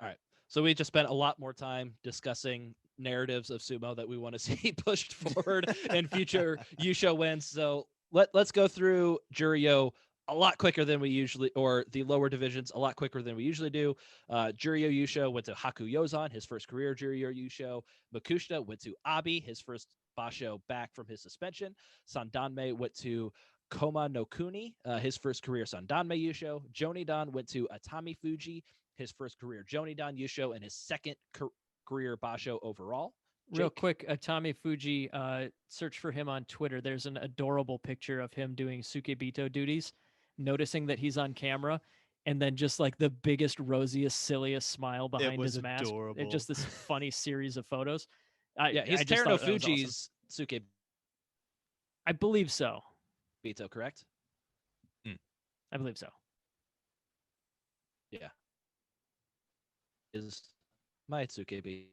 All right. So we just spent a lot more time discussing narratives of sumo that we want to see pushed forward in future U-Show wins. So let's go through Juryo a lot quicker than we usually, or the lower divisions a lot quicker than we usually do. Juryo Yusho went to Haku Yozan, his first career Juryo Yusho. Makushita went to Abi, his first basho back from his suspension. Sandanme went to Koma no Kuni, his first career Sandanme Yusho. Jonidan went to Atami Fuji, his first career Jonidan Yusho, and his second career basho overall. Real Jake. quick, Tommy Fuji, search for him on Twitter. There's an adorable picture of him doing Sukebito duties, noticing that he's on camera, and then just like the biggest, rosiest, silliest smile behind was his mask. adorable. It's just this funny series of photos. Yeah, he's I just Terano thought that was awesome. Fuji's Suke I believe so. Bito, correct? I believe so. Yeah. Is my Suke Bito.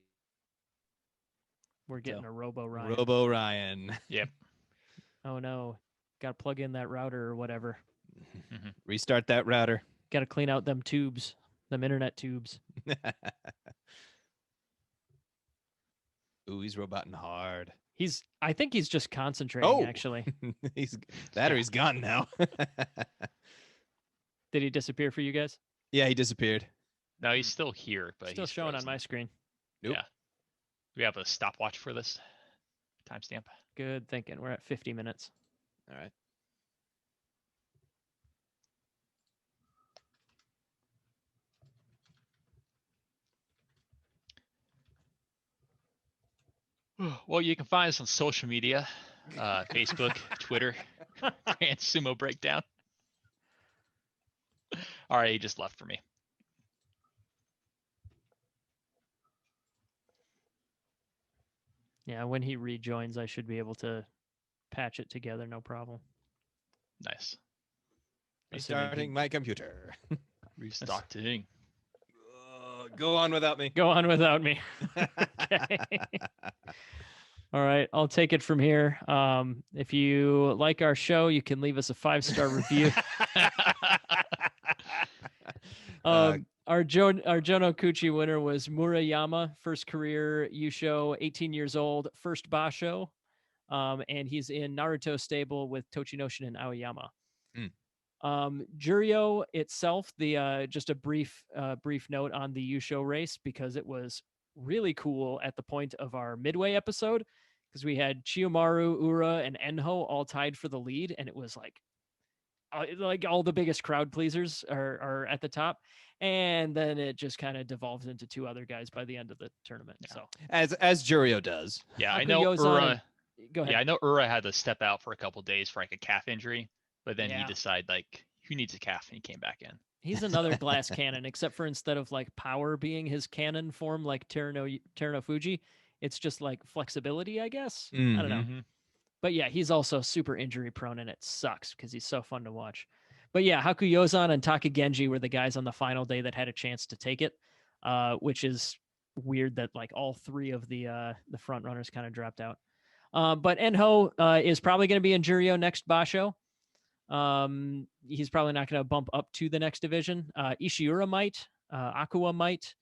We're getting a Robo Ryan. Robo Ryan. Yep. Oh no, got to plug in that router or whatever. Restart that router. Got to clean out them tubes, them internet tubes. Ooh, he's roboting hard. I think he's just concentrating. Oh! Actually, He's battery's gone now. did he disappear for you guys? Yeah, he disappeared. No, he's still here, but Still he's showing on frozen. my screen. Nope. Yeah. We have a stopwatch for this timestamp. Good thinking. We're at 50 minutes. All right. Well, you can find us on social media, Facebook, Twitter, and Sumo Breakdown. All right, he just left for me. Yeah, when he rejoins, I should be able to patch it together, no problem. Nice. Restarting my computer. Restarting. Go on without me. Go on without me. Okay. All right, I'll take it from here. If you like our show, you can leave us a 5-star review. Our Jono Kuchi winner was Murayama, first career Yusho, 18 years old, first Basho, and he's in Naruto stable with Tochinoshin and Aoyama. Juryo itself, just a brief note on the Yusho race, because it was really cool at the point of our midway episode, because we had Chiyomaru, Ura, and Enho all tied for the lead, and it was like all the biggest crowd pleasers are at the top, and then it just kind of devolves into 2 other guys by the end of the tournament. Yeah. So As Juryo does. Yeah, I Haku know Yozan Ura. go ahead. Yeah, I know Ura had to step out for a couple days for like a calf injury, but then Yeah. he decided like who needs a calf, and he came back in. He's another glass cannon, except for instead of like power being his cannon form like Terano Fuji, it's just like flexibility, I guess. I don't know. Mhm. But yeah, he's also super injury prone, and it sucks because he's so fun to watch. But yeah, Haku Yozan and Taka Genji were the guys on the final day that had a chance to take it, which is weird that like all 3 of the front runners kind of dropped out. But Enho is probably going to be in Juryo next Basho. He's probably not going to bump up to the next division. Ishiura might, Aqua might,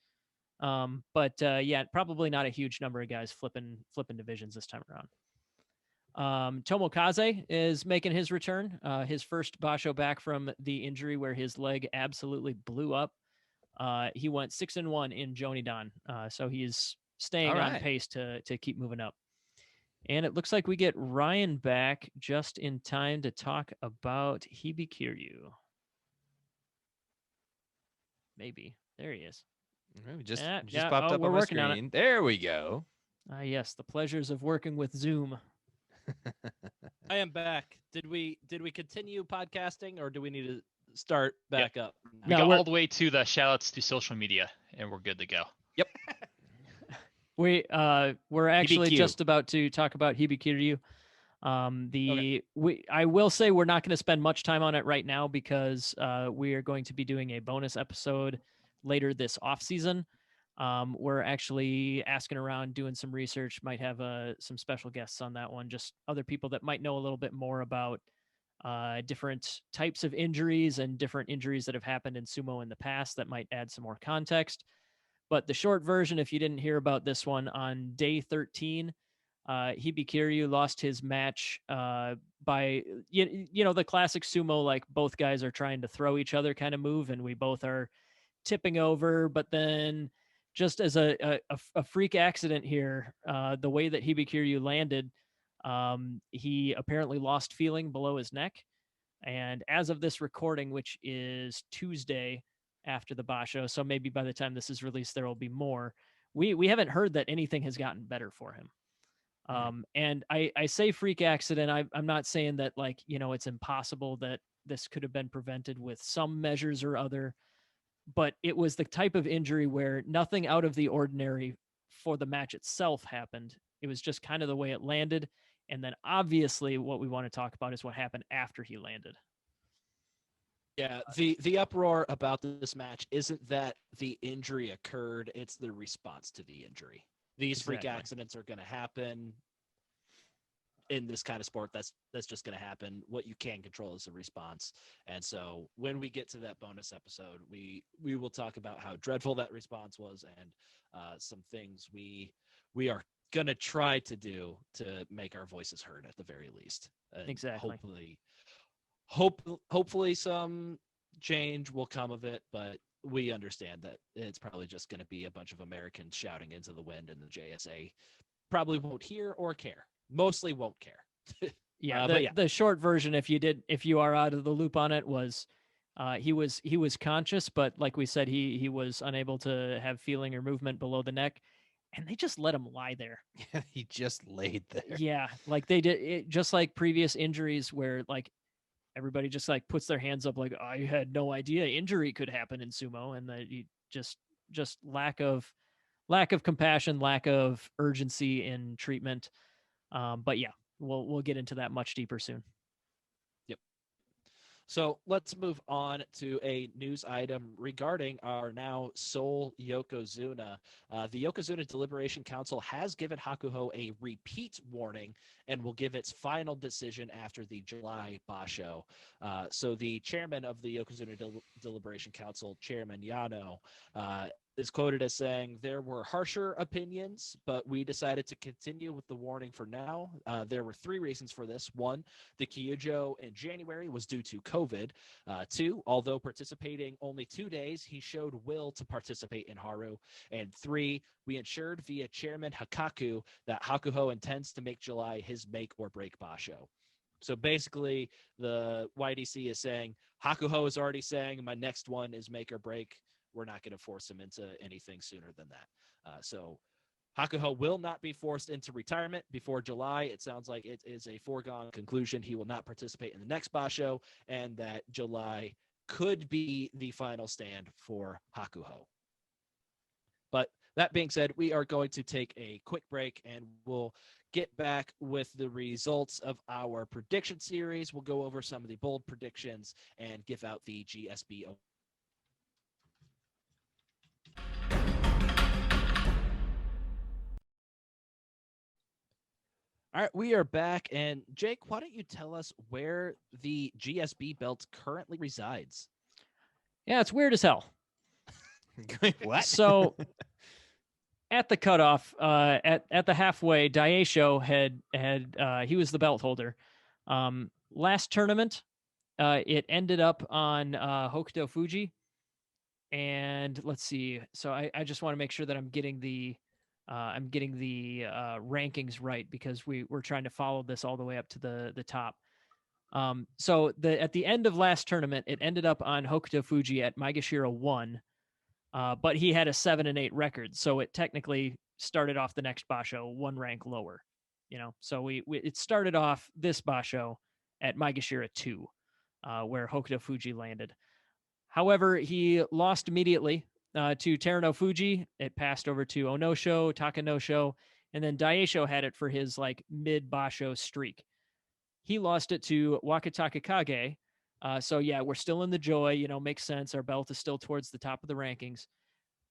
but yeah, probably not a huge number of guys flipping divisions this time around. Tomokaze is making his return, his first Basho back from the injury where his leg absolutely blew up. He went 6-1 in Jonidan, so he's staying All on right. pace to keep moving up. And it looks like we get Ryan back just in time to talk about Hibikiryu. Maybe. There he is. We just Yeah. popped up We're on my working on it. screen. There we go. Yes, the pleasures of working with Zoom. I am back. Did we continue podcasting, or do we need to start back up? We No, got we're- all the way to the shoutouts to social media, and we're good to go. We're actually Hibikyu. just about to talk about Hibikiryu. I will say we're not going to spend much time on it right now because we are going to be doing a bonus episode later this off season. We're actually asking around, doing some research, might have some special guests on that one, just other people that might know a little bit more about different types of injuries and different injuries that have happened in sumo in the past that might add some more context. But the short version, if you didn't hear about this one, on day 13, Hibikiryu lost his match by, the classic sumo, like both guys are trying to throw each other kind of move, and we both are tipping over. But then just as a freak accident here, the way that Hibikiryu landed, he apparently lost feeling below his neck. And as of this recording, which is Tuesday, after the Basho, so maybe by the time this is released, there will be more. we haven't heard that anything has gotten better for him. And I say freak accident. I'm not saying that, like, it's impossible that this could have been prevented with some measures or other, but it was the type of injury where nothing out of the ordinary for the match itself happened. It was just kind of the way it landed. And then obviously what we want to talk about is what happened after he landed. Yeah, the uproar about this match isn't that the injury occurred, it's the response to the injury. These freak Exactly. accidents are going to happen in this kind of sport. That's just going to happen. What you can control is the response. And so when we get to that bonus episode, we will talk about how dreadful that response was, and some things we are going to try to do to make our voices heard at the very least. And Exactly. hopefully some change will come of it, but we understand that it's probably just going to be a bunch of Americans shouting into the wind, and the JSA probably won't hear or care. Mostly won't care. Yeah, but yeah. the short version, if you are out of the loop on it, was he was conscious, but like we said, he was unable to have feeling or movement below the neck, and they just let him lie there. He just laid there. Yeah, like they did it, just like previous injuries where like everybody just like puts their hands up, like, I had no idea injury could happen in sumo, and that you just lack of compassion, lack of urgency in treatment. But yeah, we'll get into that much deeper soon. Yep. So let's move on to a news item regarding our now sole Yokozuna. The Yokozuna Deliberation Council has given Hakuho a repeat warning and will give its final decision after the July Basho. So the chairman of the Yokozuna Deliberation Council, Chairman Yano, is quoted as saying, there were harsher opinions, but we decided to continue with the warning for now. There were 3 reasons for this. 1, the Kyujo in January was due to COVID. 2, although participating only 2 days, he showed will to participate in Haru. And 3, we ensured via Chairman Hakaku that Hakuho intends to make July his make or break Basho. So basically, the YDC is saying, Hakuho is already saying, my next one is make or break. We're not going to force him into anything sooner than that. So Hakuho will not be forced into retirement before July. It sounds like it is a foregone conclusion. He will not participate in the next Basho, and that July could be the final stand for Hakuho. But that being said, we are going to take a quick break, and we'll get back with the results of our prediction series. We'll go over some of the bold predictions and give out the GSB. All right, we are back. And Jake, why don't you tell us where the GSB belt currently resides? Yeah, it's weird as hell. What? So at the cutoff, at the halfway, Daisho had he was the belt holder. Last tournament, it ended up on Hokuto Fuji. And let's see. So I just want to make sure that I'm getting the rankings right, because we're trying to follow this all the way up to the top. So at the end of last tournament, it ended up on Hokuto Fuji at Maegashira 1, but he had a 7-8 record, so it technically started off the next Basho 1 rank lower. So it started off this Basho at Maegashira 2, where Hokuto Fuji landed. However, he lost immediately to Teruno Fuji. It passed over to Onosho, Takanosho, and then Daisho had it for his like mid Basho streak. He lost it to Wakataka Kage. So yeah, we're still in the joy, makes sense. Our belt is still towards the top of the rankings.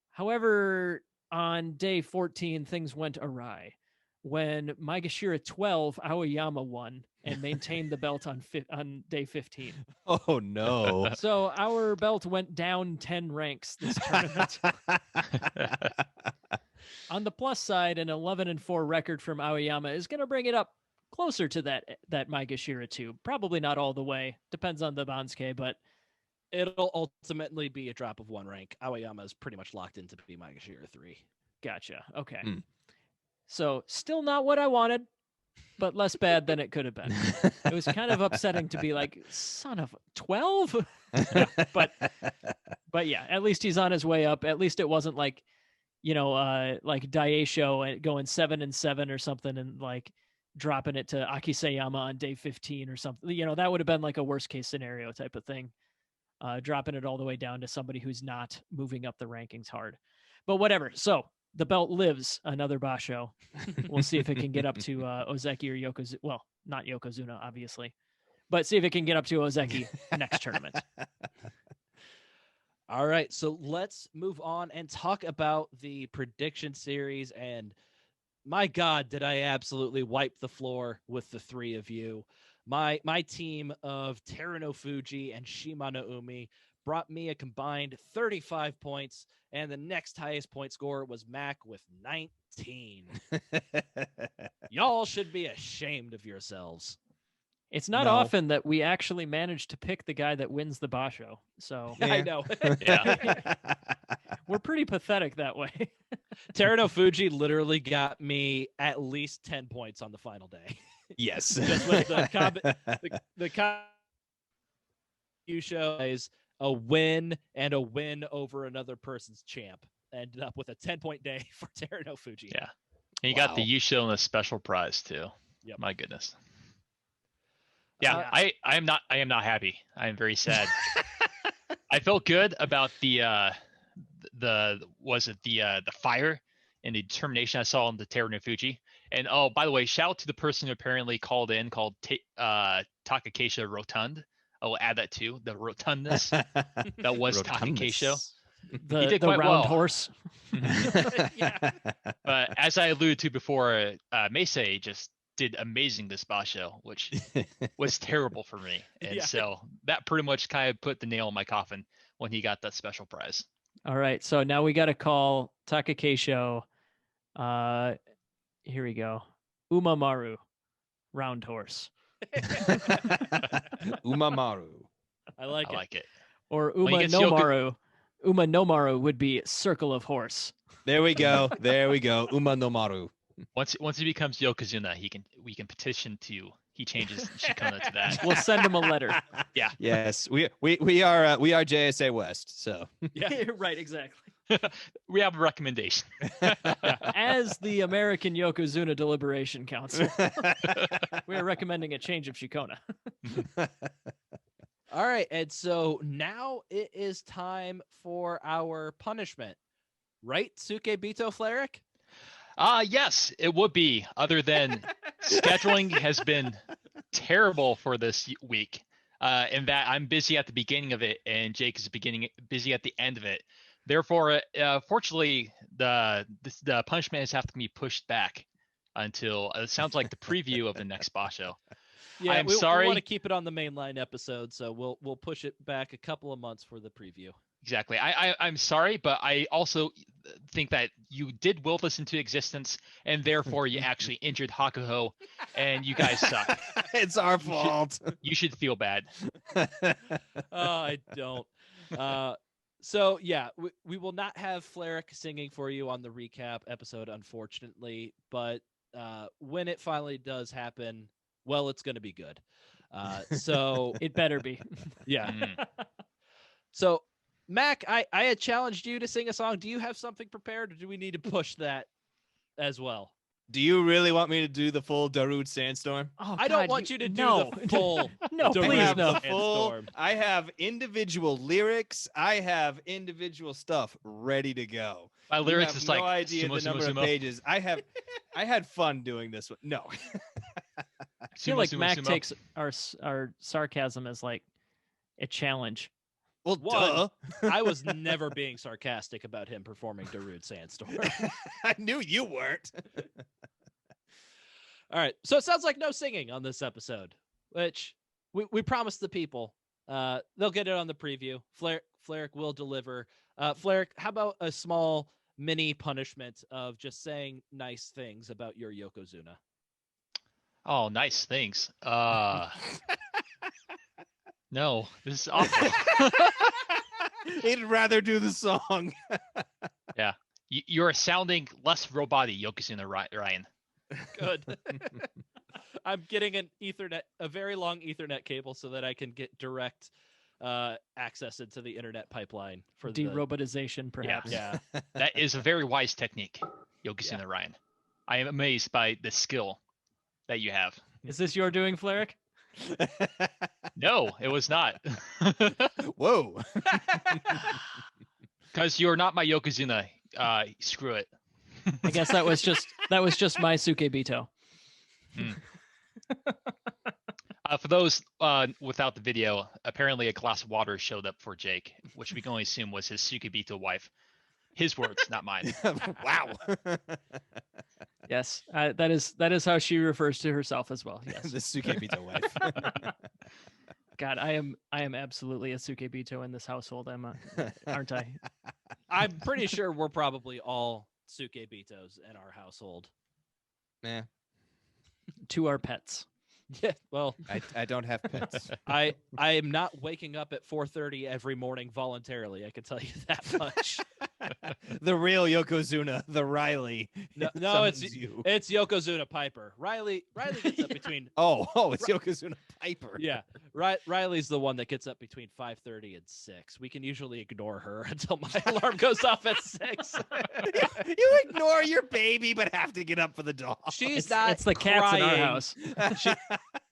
However, on day 14, things went awry when Maegashira 12 Aoyama won and maintained the belt on day 15. Oh no. So our belt went down 10 ranks this tournament. On the plus side, an 11-4 record from Aoyama is going to bring it up closer to that Maegashira 2. Probably not all the way. Depends on the Bansuke, but it'll ultimately be a drop of 1 rank. Aoyama is pretty much locked in to be Maegashira 3. Gotcha. Okay. So still not what I wanted, but less bad than it could have been. It was kind of upsetting to be like, son of 12? but yeah, at least he's on his way up. At least it wasn't like, like Daisho and going 7-7 or something, and like dropping it to Akisayama on day 15 or something. That would have been like a worst case scenario type of thing. Dropping it all the way down to somebody who's not moving up the rankings hard. But whatever. So the belt lives another Basho. We'll see if it can get up to Ozeki or Yokozuna. Well, not Yokozuna, obviously. But see if it can get up to Ozeki next tournament. All right, so let's move on and talk about the prediction series. And my God, did I absolutely wipe the floor with the three of you. My team of Teruno Fuji and Shimano Umi brought me a combined 35 points, and the next highest point scorer was Mac with 19. Y'all should be ashamed of yourselves. It's not often that we actually manage to pick the guy that wins the Basho. So I know. Yeah. We're pretty pathetic that way. Teruno Fuji literally got me at least 10 points on the final day. Yes. Just with the you show is a win and a win over another person's champ. Ended up with a 10-point day for Teruno Fuji. Yeah. And you got the Yusho and a special prize too. Yep. My goodness. Yeah, I am not happy. I am very sad. I felt good about the fire and the determination I saw in the Teruno Fuji. And oh, by the way, shout out to the person who apparently called Takakeisha Rotund. I will add that too. The rotundness that was Takakeisha. He did the quite round well. horse. Yeah. But as I alluded to before, Meisei just did amazing this Basho, which was terrible for me. And so that pretty much kind of put the nail in my coffin when he got that special prize. All right, so now we got to call Takakeisho. Here we go. Umamaru, round horse. Umamaru. I like it. Like it. Or When he Uma gets Nomaru. Uma Nomaru would be circle of horse. There we go. There we go. Uma no Maru. Once he becomes Yokozuna, we can petition he changes Shikona to that. We'll send him a letter. Yeah. Yes, we are JSA West. So Yeah, right, exactly. We have a recommendation. As the American Yokozuna Deliberation Council, we are recommending a change of Shikona. All right, and so now it is time for our punishment. Right, Sukebito Fleric? Yes, it would be. Other than scheduling has been terrible for this week, in that I'm busy at the beginning of it and Jake is busy at the end of it. Therefore, fortunately, the punishment has have to be pushed back until it sounds like the preview of the next Basho. Yeah, I'm we sorry. want to keep it on the mainline episode, so we'll push it back a couple of months for the preview. Exactly. I'm sorry, but I also think that you did will this into existence, and therefore you actually injured Hakuho, and you guys suck. It's our fault. You should feel bad. I don't. So yeah, we will not have Fleric singing for you on the recap episode, unfortunately. But when it finally does happen, well, it's going to be good. So It better be. yeah. Mm. So Mac, I had challenged you to sing a song. Do you have something prepared, or do we need to push that as well? Do you really want me to do the full Darude Sandstorm? Oh, I don't God, want you to do no. the full. No, Darude please, have no. the full, Sandstorm. I have individual lyrics. I have individual stuff ready to go. My You lyrics have is no like idea sumo, the number sumo, of sumo. pages. I had fun doing this one. No. I feel like Sumo, Mac sumo. takes our sarcasm as like a challenge. Well, One. duh. I was never being sarcastic about him performing Darude Sandstorm. I knew you weren't. All right. So it sounds like no singing on this episode, which we promised the people. They'll get it on the preview. Fleric will deliver. Fleric, how about a small mini punishment of just saying nice things about your Yokozuna? Oh, nice. Thanks. No, this is awful. He'd rather do the song. You're sounding less roboty, Yokozuna Ryan. Good. I'm getting a very long Ethernet cable so that I can get direct access into the internet pipeline for De-robotization, perhaps. Yeah. That is a very wise technique, Yokozuna Ryan. I am amazed by the skill that you have. Is this your doing, Fleric? No, it was not. Whoa. Because you're not my Yokozuna. Screw it. I guess that was just my Sukebito. For those without the video, apparently a glass of water showed up for Jake, which we can only assume was his Sukebito wife. His words, not mine. Wow. Yes, that is how she refers to herself as well. Yes. The Sukebito wife. God, I am absolutely a Sukebito in this household. Aren't I? I'm pretty sure we're probably all Sukebitos in our household. Nah, To our pets. Yeah, well, I don't have pets. I am not waking up at 4:30 every morning voluntarily. I can tell you that much. The real Yokozuna, the Riley. No, summons you. it's Yokozuna Piper. Riley gets up between. Oh, it's Yokozuna Piper. Yeah, Riley's the one that gets up between 5:30 and 6. We can usually ignore her until my alarm goes off at 6. You ignore your baby, but have to get up for the dog. She's It's the cats in our crying. house.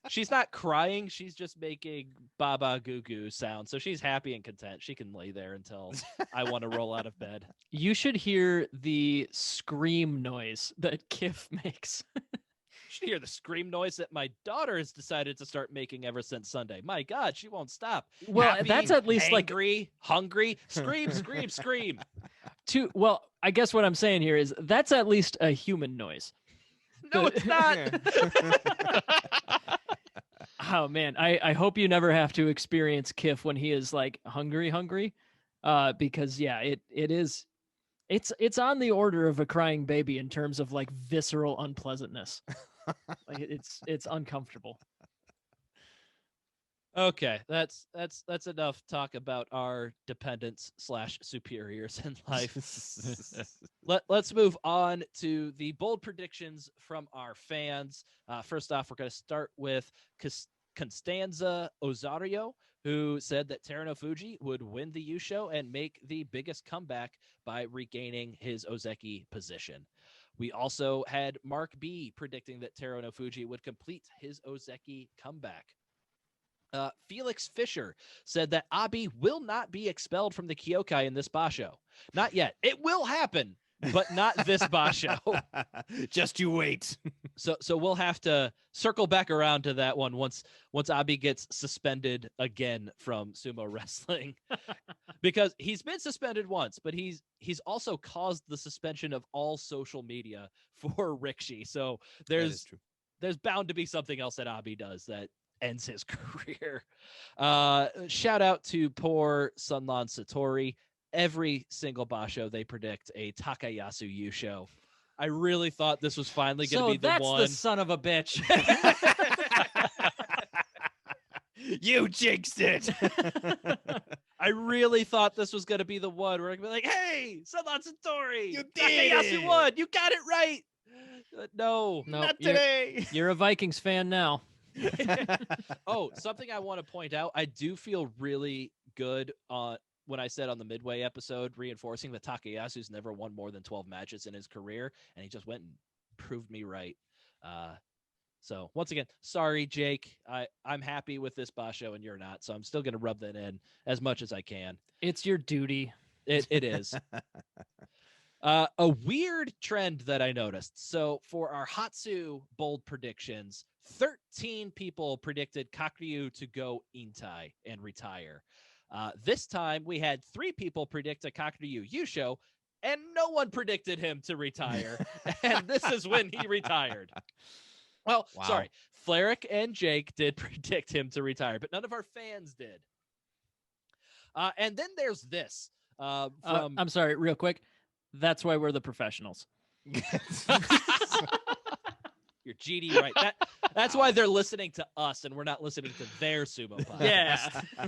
She's not crying. She's just making baba goo goo sound. So she's happy and content. She can lay there until I want to roll out of bed. You should hear the scream noise that Kif makes. You should hear the scream noise that my daughter has decided to start making ever since Sunday. My God, she won't stop. Well, Happy, that's at least like angry, hungry, scream, scream, scream. well, I guess what I'm saying here is that's at least a human noise. No, it's not. Oh man, I hope you never have to experience Kif when he is like hungry. Because yeah, it's on the order of a crying baby in terms of like visceral unpleasantness. Like it's uncomfortable. Okay, that's enough talk about our dependents / superiors in life. Let's move on to the bold predictions from our fans. First off, we're going to start with Constanza Ozario, who said that Teruno Fuji would win the U show and make the biggest comeback by regaining his Ozeki position. We also had Mark B predicting that Teruno Fuji would complete his Ozeki comeback. Felix Fisher said that Abi will not be expelled from the Kyokai in this Basho. Not yet. It will happen, but not this Basho. Just you wait. So we'll have to circle back around to that one once Abi gets suspended again from sumo wrestling. Because he's been suspended once, but he's also caused the suspension of all social media for Rikishi. So there's bound to be something else that Abi does that ends his career. Shout out to poor Sunlan Satori. Every single Basho they predict a Takayasu U show. I really thought this was finally going to be the that's one. the son of a bitch. You jinxed it. I really thought this was going to be the one where I'm going to be like, hey, Sunlan Satori, You Takayasu did it. won. You got it right. No. Not today. You're a Vikings fan now. Oh, something I want to point out. I do feel really good when I said on the Midway episode, reinforcing that Takayasu's never won more than 12 matches in his career, and he just went and proved me right. So once again, sorry, Jake. I'm happy with this Basho, and you're not. So I'm still going to rub that in as much as I can. It's your duty. It is. A weird trend that I noticed. So for our Hatsu bold predictions, 13 people predicted Kakuryu to go Intai and retire. This time we had 3 people predict a Kakuryu U show, and no one predicted him to retire. And this is when he retired. Well, Wow. sorry. Fleric and Jake did predict him to retire, but none of our fans did. And then there's this. I'm sorry, real quick. That's why we're the professionals. You're GD right. That's why they're listening to us and we're not listening to their sumo podcast. Yeah.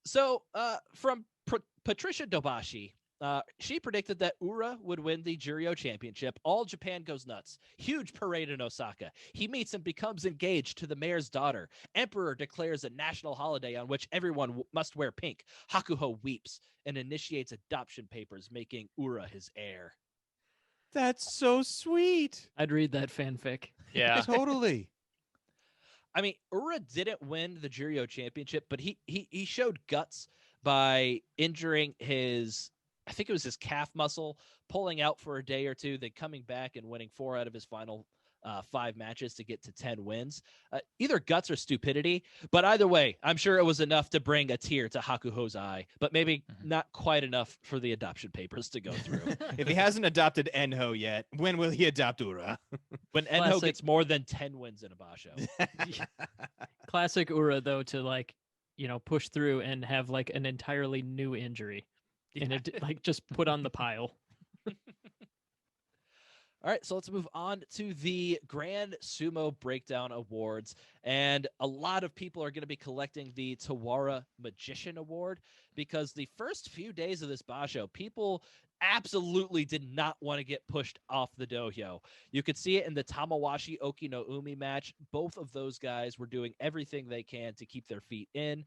So from Patricia Dobashi, She predicted that Ura would win the Juryo Championship. All Japan goes nuts. Huge parade in Osaka. He meets and becomes engaged to the mayor's daughter. Emperor declares a national holiday on which everyone must wear pink. Hakuho weeps and initiates adoption papers, making Ura his heir. That's so sweet. I'd read that fanfic. Yeah. Totally. I mean, Ura didn't win the Juryo Championship, but he showed guts by injuring his, I think it was his calf muscle, pulling out for a day or two, then coming back and winning 4 out of his final 5 matches to get to 10 wins. Either guts or stupidity, but either way, I'm sure it was enough to bring a tear to Hakuho's eye, but maybe not quite enough for the adoption papers to go through. If he hasn't adopted Enho yet, when will he adopt Ura? When Enho Classic. gets more than 10 wins in a basho. Classic Ura, though, to like, push through and have like an entirely new injury and it like just put on the pile. All right, so let's move on to the Grand Sumo Breakdown Awards. And a lot of people are going to be collecting the Tawara Magician Award because the first few days of this basho, people absolutely did not want to get pushed off the dohyo. You could see it in the Tamawashi Oki no Umi match. Both of those guys were doing everything they can to keep their feet in.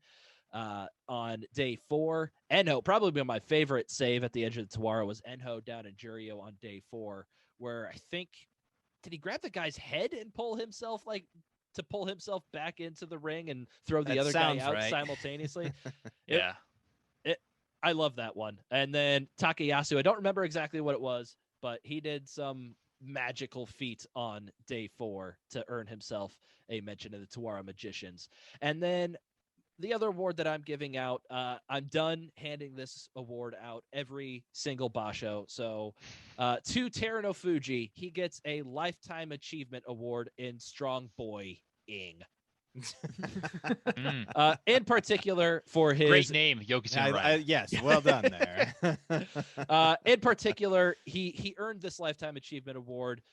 On day 4, Enho, probably my favorite save at the edge of the Tawara was Enho down in Juryo on day 4, where I think, did he grab the guy's head and pull himself back into the ring and throw the That other guy sounds out right. simultaneously? Yeah. I love that one. And then Takayasu, I don't remember exactly what it was, but he did some magical feat on day 4 to earn himself a mention of the Tawara Magicians. And then the other award that I'm giving out, I'm done handing this award out every single basho. So to Terano Fuji, he gets a Lifetime Achievement Award in Strong Boy-ing. In particular for his... Great name, Yokozuna Ryan. Yes, well done there. in particular, he earned this Lifetime Achievement Award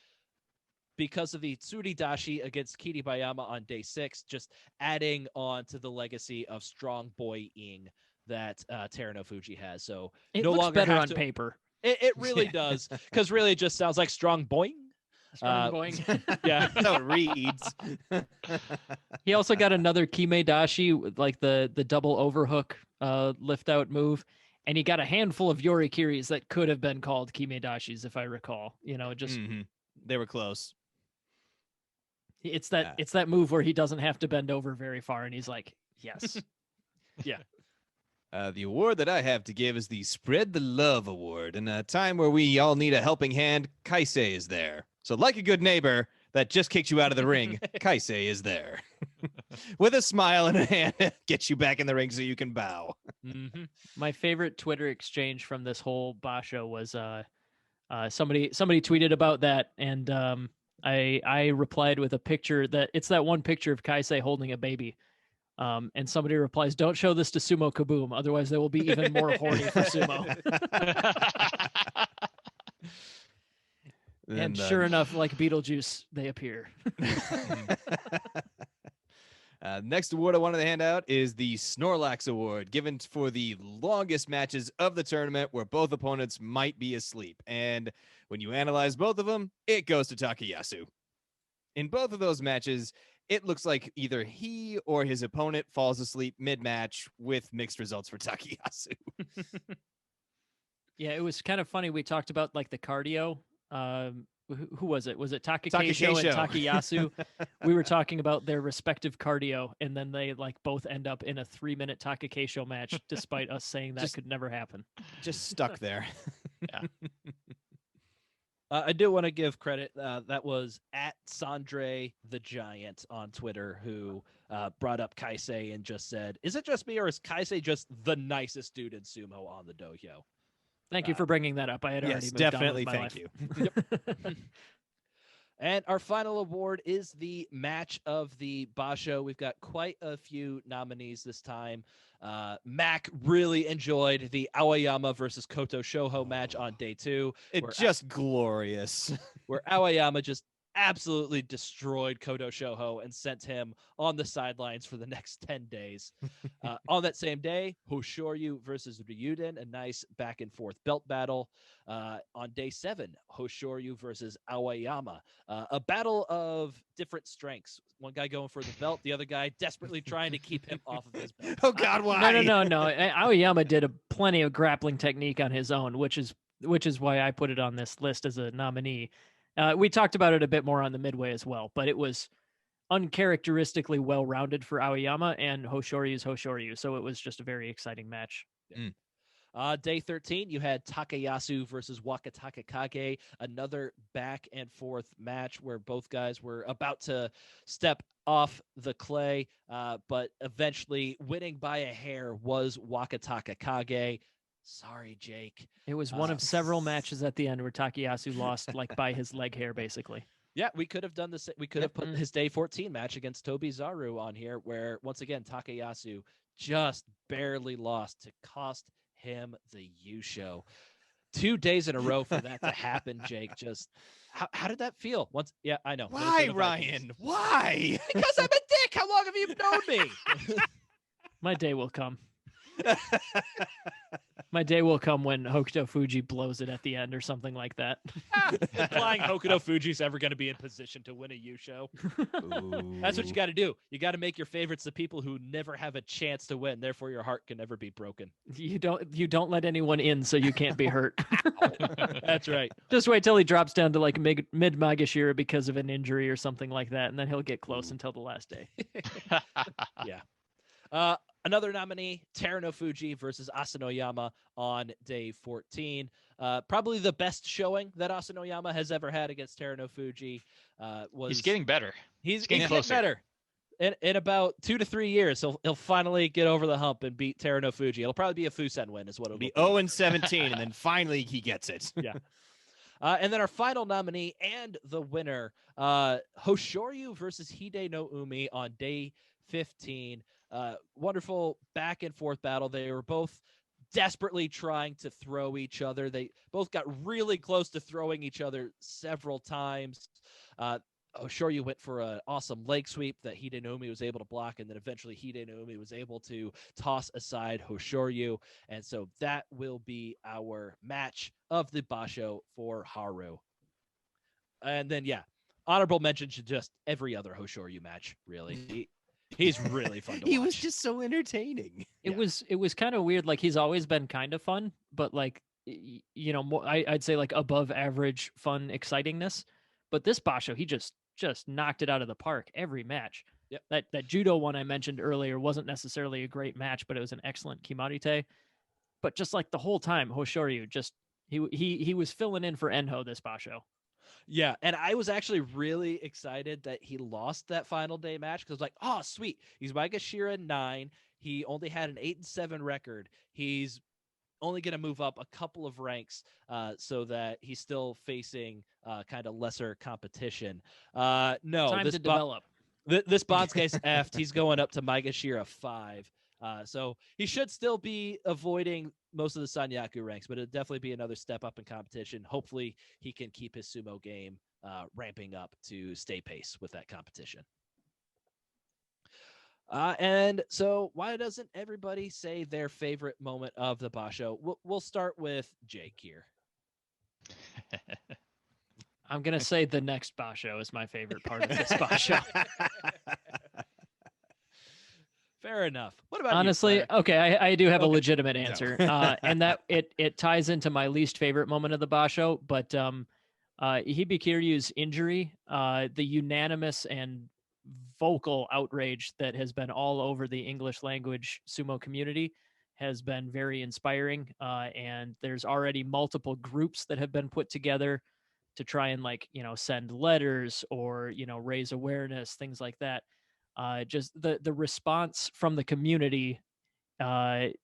because of the Tsuridashi against Kiribayama on day 6, just adding on to the legacy of Strong Boy-ing that Terano Fuji has. So It no looks longer better have on to- paper. It really does, because really it just sounds like Strong Boing. Strong boing. Yeah. That's how it reads. He also got another Kime Dashi with like the double overhook lift out move. And he got a handful of Yorikiris that could have been called Kime Dashis, if I recall. Just Mhm. They were close. it's that move where he doesn't have to bend over very far, and he's like, yes. The award that I have to give is the Spread the Love Award. In a time where we all need a helping hand, Kaisei is there. So like a good neighbor that just kicked you out of the ring, Kaisei is there. With a smile and a hand, get you back in the ring so you can bow. Mm-hmm. My favorite Twitter exchange from this whole basho was somebody tweeted about that, and I replied with a picture that it's that one picture of Kaisei holding a baby. And somebody replies, "Don't show this to Sumo Kaboom, otherwise they will be even more horny for Sumo." And sure enough, like Beetlejuice, they appear. Next award I wanted to hand out is the Snorlax Award, given for the longest matches of the tournament where both opponents might be asleep. And when you analyze both of them, it goes to Takayasu. In both of those matches, it looks like either he or his opponent falls asleep mid-match, with mixed results for Takayasu. Yeah, it was kind of funny. We talked about like the cardio. Who was it? Was it Takakeisho Takakeisho. and Takayasu? We were talking about their respective cardio, and then they like both end up in a 3-minute Takakeisho match, despite us saying that could never happen. Just stuck there. I do want to give credit. That was at Sandre the Giant on Twitter, who brought up Kaisei and just said, "Is it just me, or is Kaisei just the nicest dude in sumo on the dohyo?" Thank you for bringing that up. I had already Yes, moved on with definitely. my Thank life. you. And our final award is the match of the basho. We've got quite a few nominees this time. Mac really enjoyed the Aoyama versus Koto Shoho match on day 2. It's just glorious. Where Aoyama just absolutely destroyed Kodo Shoho and sent him on the sidelines for the next 10 days. On that same day, Hoshoryu versus Ryuden, a nice back and forth belt battle. On day 7, Hoshoryu versus Aoyama, a battle of different strengths. One guy going for the belt, the other guy desperately trying to keep him off of his belt. Oh God, why? No. Aoyama did plenty of grappling technique on his own, which is why I put it on this list as a nominee. We talked about it a bit more on the midway as well, but it was uncharacteristically well-rounded for Aoyama, and Hoshoryu's Hoshoryu, so it was just a very exciting match. Day 13, you had Takayasu versus Wakataka Kage, another back and forth match where both guys were about to step off the clay, but eventually winning by a hair was Wakataka Kage. Sorry, Jake. It was one of several matches at the end where Takayasu lost like by his leg hair, basically. Yeah, we could have done this. We could have put his day 14 match against Tobi Zaru on here, where once again Takayasu just barely lost to cost him the Yusho. 2 days in a row for that to happen, Jake. Just how did that feel? Yeah, I know. Why, Ryan? Why? Because I'm a dick. How long have you known me? My day will come. My day will come when Hokuto Fuji blows it at the end or something like that. Implying Hokuto Fuji's ever going to be in position to win a Yusho. That's what you got to do. You got to make your favorites the people who never have a chance to win. Therefore, your heart can never be broken. You don't let anyone in so you can't be hurt. That's right. Just wait till he drops down to like mid Magashira because of an injury or something like that, and then he'll get close until the last day. Yeah. Another nominee, Teruno Fuji versus Asanoyama on day 14. Probably the best showing that Asanoyama has ever had against Teruno Fuji. He's getting better. He's getting getting closer. better. In about 2 to 3 years, he'll finally get over the hump and beat Teruno Fuji. It'll probably be a Fusen win, is what it'll Be be. 0-17, and then finally he gets it. Yeah. And then our final nominee and the winner, Hoshoryu versus Hide no Umi on day 15. Wonderful back and forth battle. They were both desperately trying to throw each other. They both got really close to throwing each other several times. Hoshoryu went for an awesome leg sweep that Hide no Umi was able to block, and then eventually Hide no Umi was able to toss aside Hoshoryu. And so that will be our match of the Basho for Haru. And then, honorable mention to just every other Hoshoryu match, really. He's really fun to watch. He was just so entertaining. It was kind of weird. Like, he's always been kind of fun, but like, more, I'd say like above average fun excitingness. But this Basho, he just knocked it out of the park every match. Yep. That judo one I mentioned earlier wasn't necessarily a great match, but it was an excellent Kimarite. But just like the whole time, Hoshoryu he was filling in for Enho this Basho. Yeah, and I was actually really excited that he lost that final day match because like, oh sweet, he's Maegashira 9. He only had an 8-7 record. He's only going to move up a couple of ranks so that he's still facing kind of lesser competition. No, Time to develop. This Bonsuke's effed. He's going up to Maegashira 5. So he should still be avoiding most of the Sanyaku ranks, but it'll definitely be another step up in competition. Hopefully he can keep his sumo game ramping up to stay pace with that competition. And so why doesn't everybody say their favorite moment of the Basho? We'll start with Jake here. I'm going to say the next Basho is my favorite part of this Basho. Fair enough. What about honestly? you, Claire? Okay, I do have a legitimate answer, and that it ties into my least favorite moment of the Basho. But Hibikiryu's injury, the unanimous and vocal outrage that has been all over the English language sumo community has been very inspiring. And there's already multiple groups that have been put together to try and send letters or raise awareness, things like that. Just the response from the community, that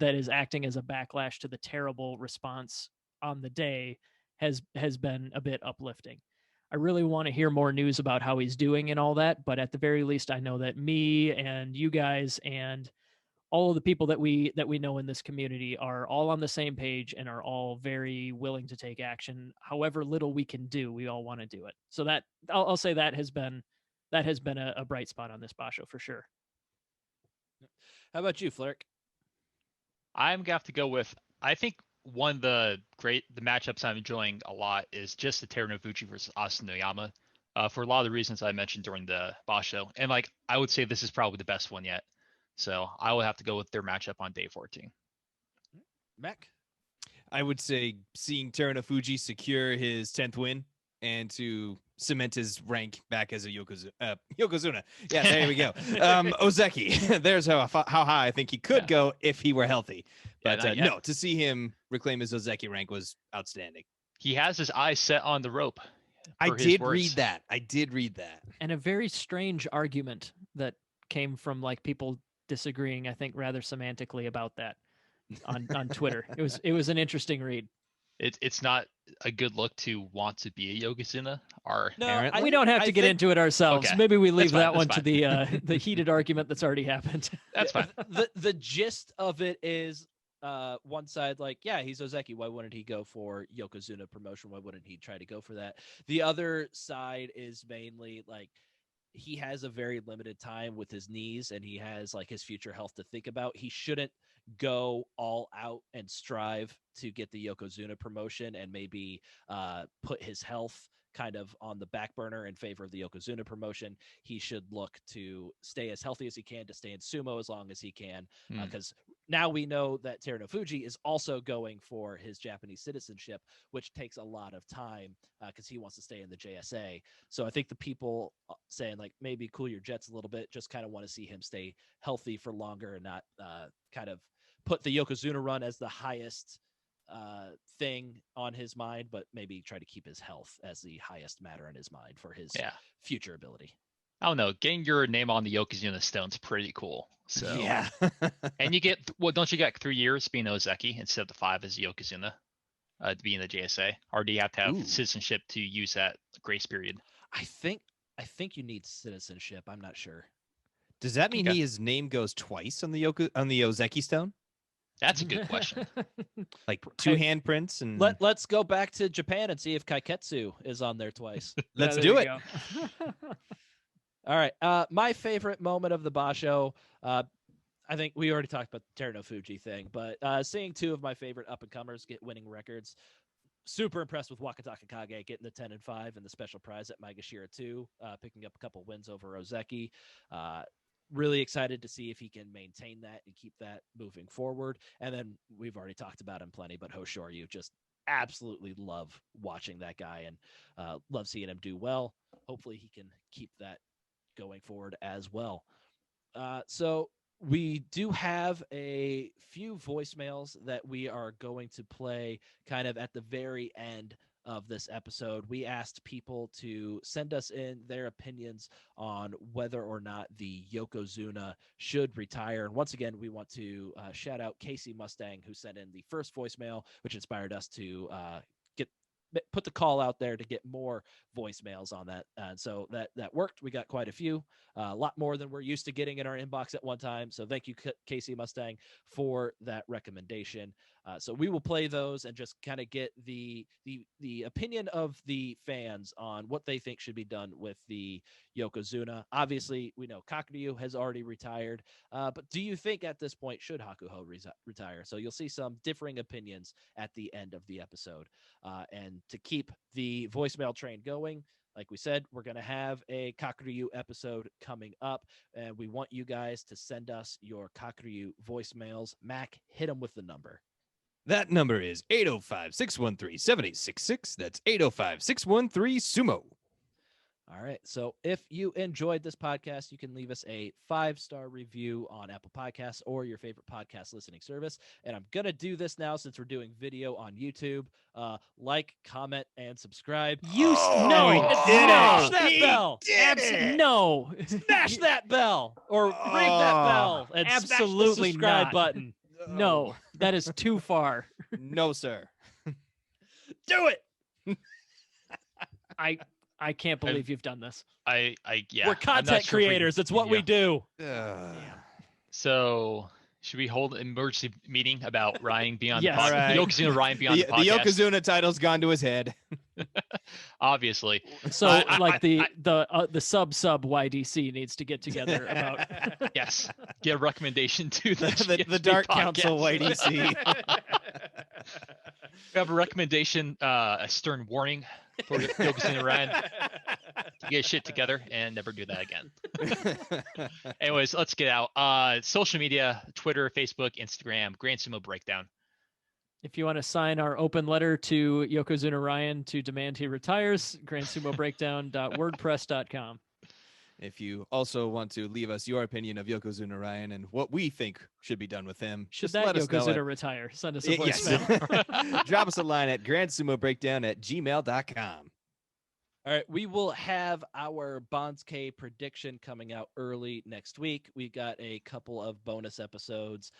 is acting as a backlash to the terrible response on the day has been a bit uplifting. I really want to hear more news about how he's doing and all that, but at the very least, I know that me and you guys and all of the people that we know in this community are all on the same page and are all very willing to take action. However little we can do, we all want to do it. So that I'll say that has been a bright spot on this Basho for sure. How about you, Flirk? I'm gonna have to go with. I think one of the matchups I'm enjoying a lot is just the Terunofuji versus Asanoyama, for a lot of the reasons I mentioned during the Basho, and like I would say this is probably the best one yet. So I would have to go with their matchup on day 14. Mac? I would say seeing Terunofuji secure his 10th win and to cement his rank back as a Yokozuna. Yeah, there we go. Ozeki. There's how high I think he could go if he were healthy. But no, to see him reclaim his Ozeki rank was outstanding. He has his eyes set on the rope. I did read that. And a very strange argument that came from like people disagreeing, I think, rather semantically about that on Twitter. It was an interesting read. It's not a good look to want to be a Yokozuna. We don't have to get into it ourselves. Okay. Maybe we leave that one fine. to the heated argument that's already happened. That's fine. The gist of it is one side like, yeah, he's Ozeki. Why wouldn't he go for Yokozuna promotion? Why wouldn't he try to go for that? The other side is mainly like, he has a very limited time with his knees and he has like his future health to think about. He shouldn't go all out and strive to get the Yokozuna promotion and maybe put his health kind of on the back burner in favor of the Yokozuna promotion. He should look to stay as healthy as he can, to stay in sumo as long as he can, because now we know that Terunofuji is also going for his Japanese citizenship, which takes a lot of time because he wants to stay in the JSA. So I think the people saying like maybe cool your jets a little bit just kind of want to see him stay healthy for longer and not kind of put the Yokozuna run as the highest thing on his mind, but maybe try to keep his health as the highest matter in his mind for his future ability. I don't know. Getting your name on the Yokozuna stone's pretty cool. So yeah. And you get, well, don't you get 3 years being Ozeki instead of the 5 as Yokozuna to be in the JSA? Or do you have to have citizenship to use that grace period? I think you need citizenship. I'm not sure. Does that mean his name goes twice on the Ozeki stone? That's a good question. Like 2 handprints and let's go back to Japan and see if Kaiketsu is on there twice. Let's do it. All right. My favorite moment of the Basho, I think we already talked about the Terunofuji thing, but seeing 2 of my favorite up-and-comers get winning records. Super impressed with Wakataka Kage getting the 10-5 and the special prize at Maegashira 2, picking up a couple wins over Ozeki. Really excited to see if he can maintain that and keep that moving forward. And then we've already talked about him plenty, but Hoshoryu, just absolutely love watching that guy and love seeing him do well. Hopefully he can keep that going forward as well. So we do have a few voicemails that we are going to play kind of at the very end of this episode. We asked people to send us in their opinions on whether or not the Yokozuna should retire. And once again, we want to shout out Casey Mustang, who sent in the first voicemail, which inspired us to put the call out there to get more voicemails on that. And so that worked. We got quite a few, a lot more than we're used to getting in our inbox at one time. So thank you, Casey Mustang, for that recommendation. So we will play those and just kind of get the opinion of the fans on what they think should be done with the Yokozuna. Obviously, we know Kakuryu has already retired, but do you think at this point should Hakuho retire? So you'll see some differing opinions at the end of the episode. And to keep the voicemail train going, like we said, we're going to have a Kakuryu episode coming up, and we want you guys to send us your Kakuryu voicemails. Mac, hit them with the number. That number is 805-613-7866. That's 805-613-SUMO. All right. So if you enjoyed this podcast, you can leave us a 5-star review on Apple Podcasts or your favorite podcast listening service. And I'm going to do this now since we're doing video on YouTube. Like, comment, and subscribe. Smash that bell. No. Smash that bell. Or ring that bell and absolutely smash the subscribe not. button. No, that is too far. No, sir. Do it. I can't believe you've done this. Yeah. We're content creators. It's what we do. So Should we hold an emergency meeting about Ryan being on Yes. the podcast? Alright. Yokozuna Ryan being on the The podcast? Yokozuna title's gone to his head. Obviously. So I- the sub YDC needs to get together about Yes. Get a recommendation to the the GSP Dark podcast. Council YDC. We have a recommendation, a stern warning for Yokozuna Ryan to get shit together and never do that again. Anyways, let's get out. Social media, Twitter, Facebook, Instagram, Grand Sumo Breakdown. if you want to sign our open letter to Yokozuna Ryan to demand he retires, grandsumobreakdown.wordpress.com. If you also want to leave us your opinion of Yokozuna Ryan and what we think should be done with him, Should just that let us know Yokozuna retire? Send us a Yes. voicemail. Drop us a line at grandsumobreakdown@gmail.com. All right, we will have our Bonds-K prediction coming out early next week. We've got a couple of bonus episodes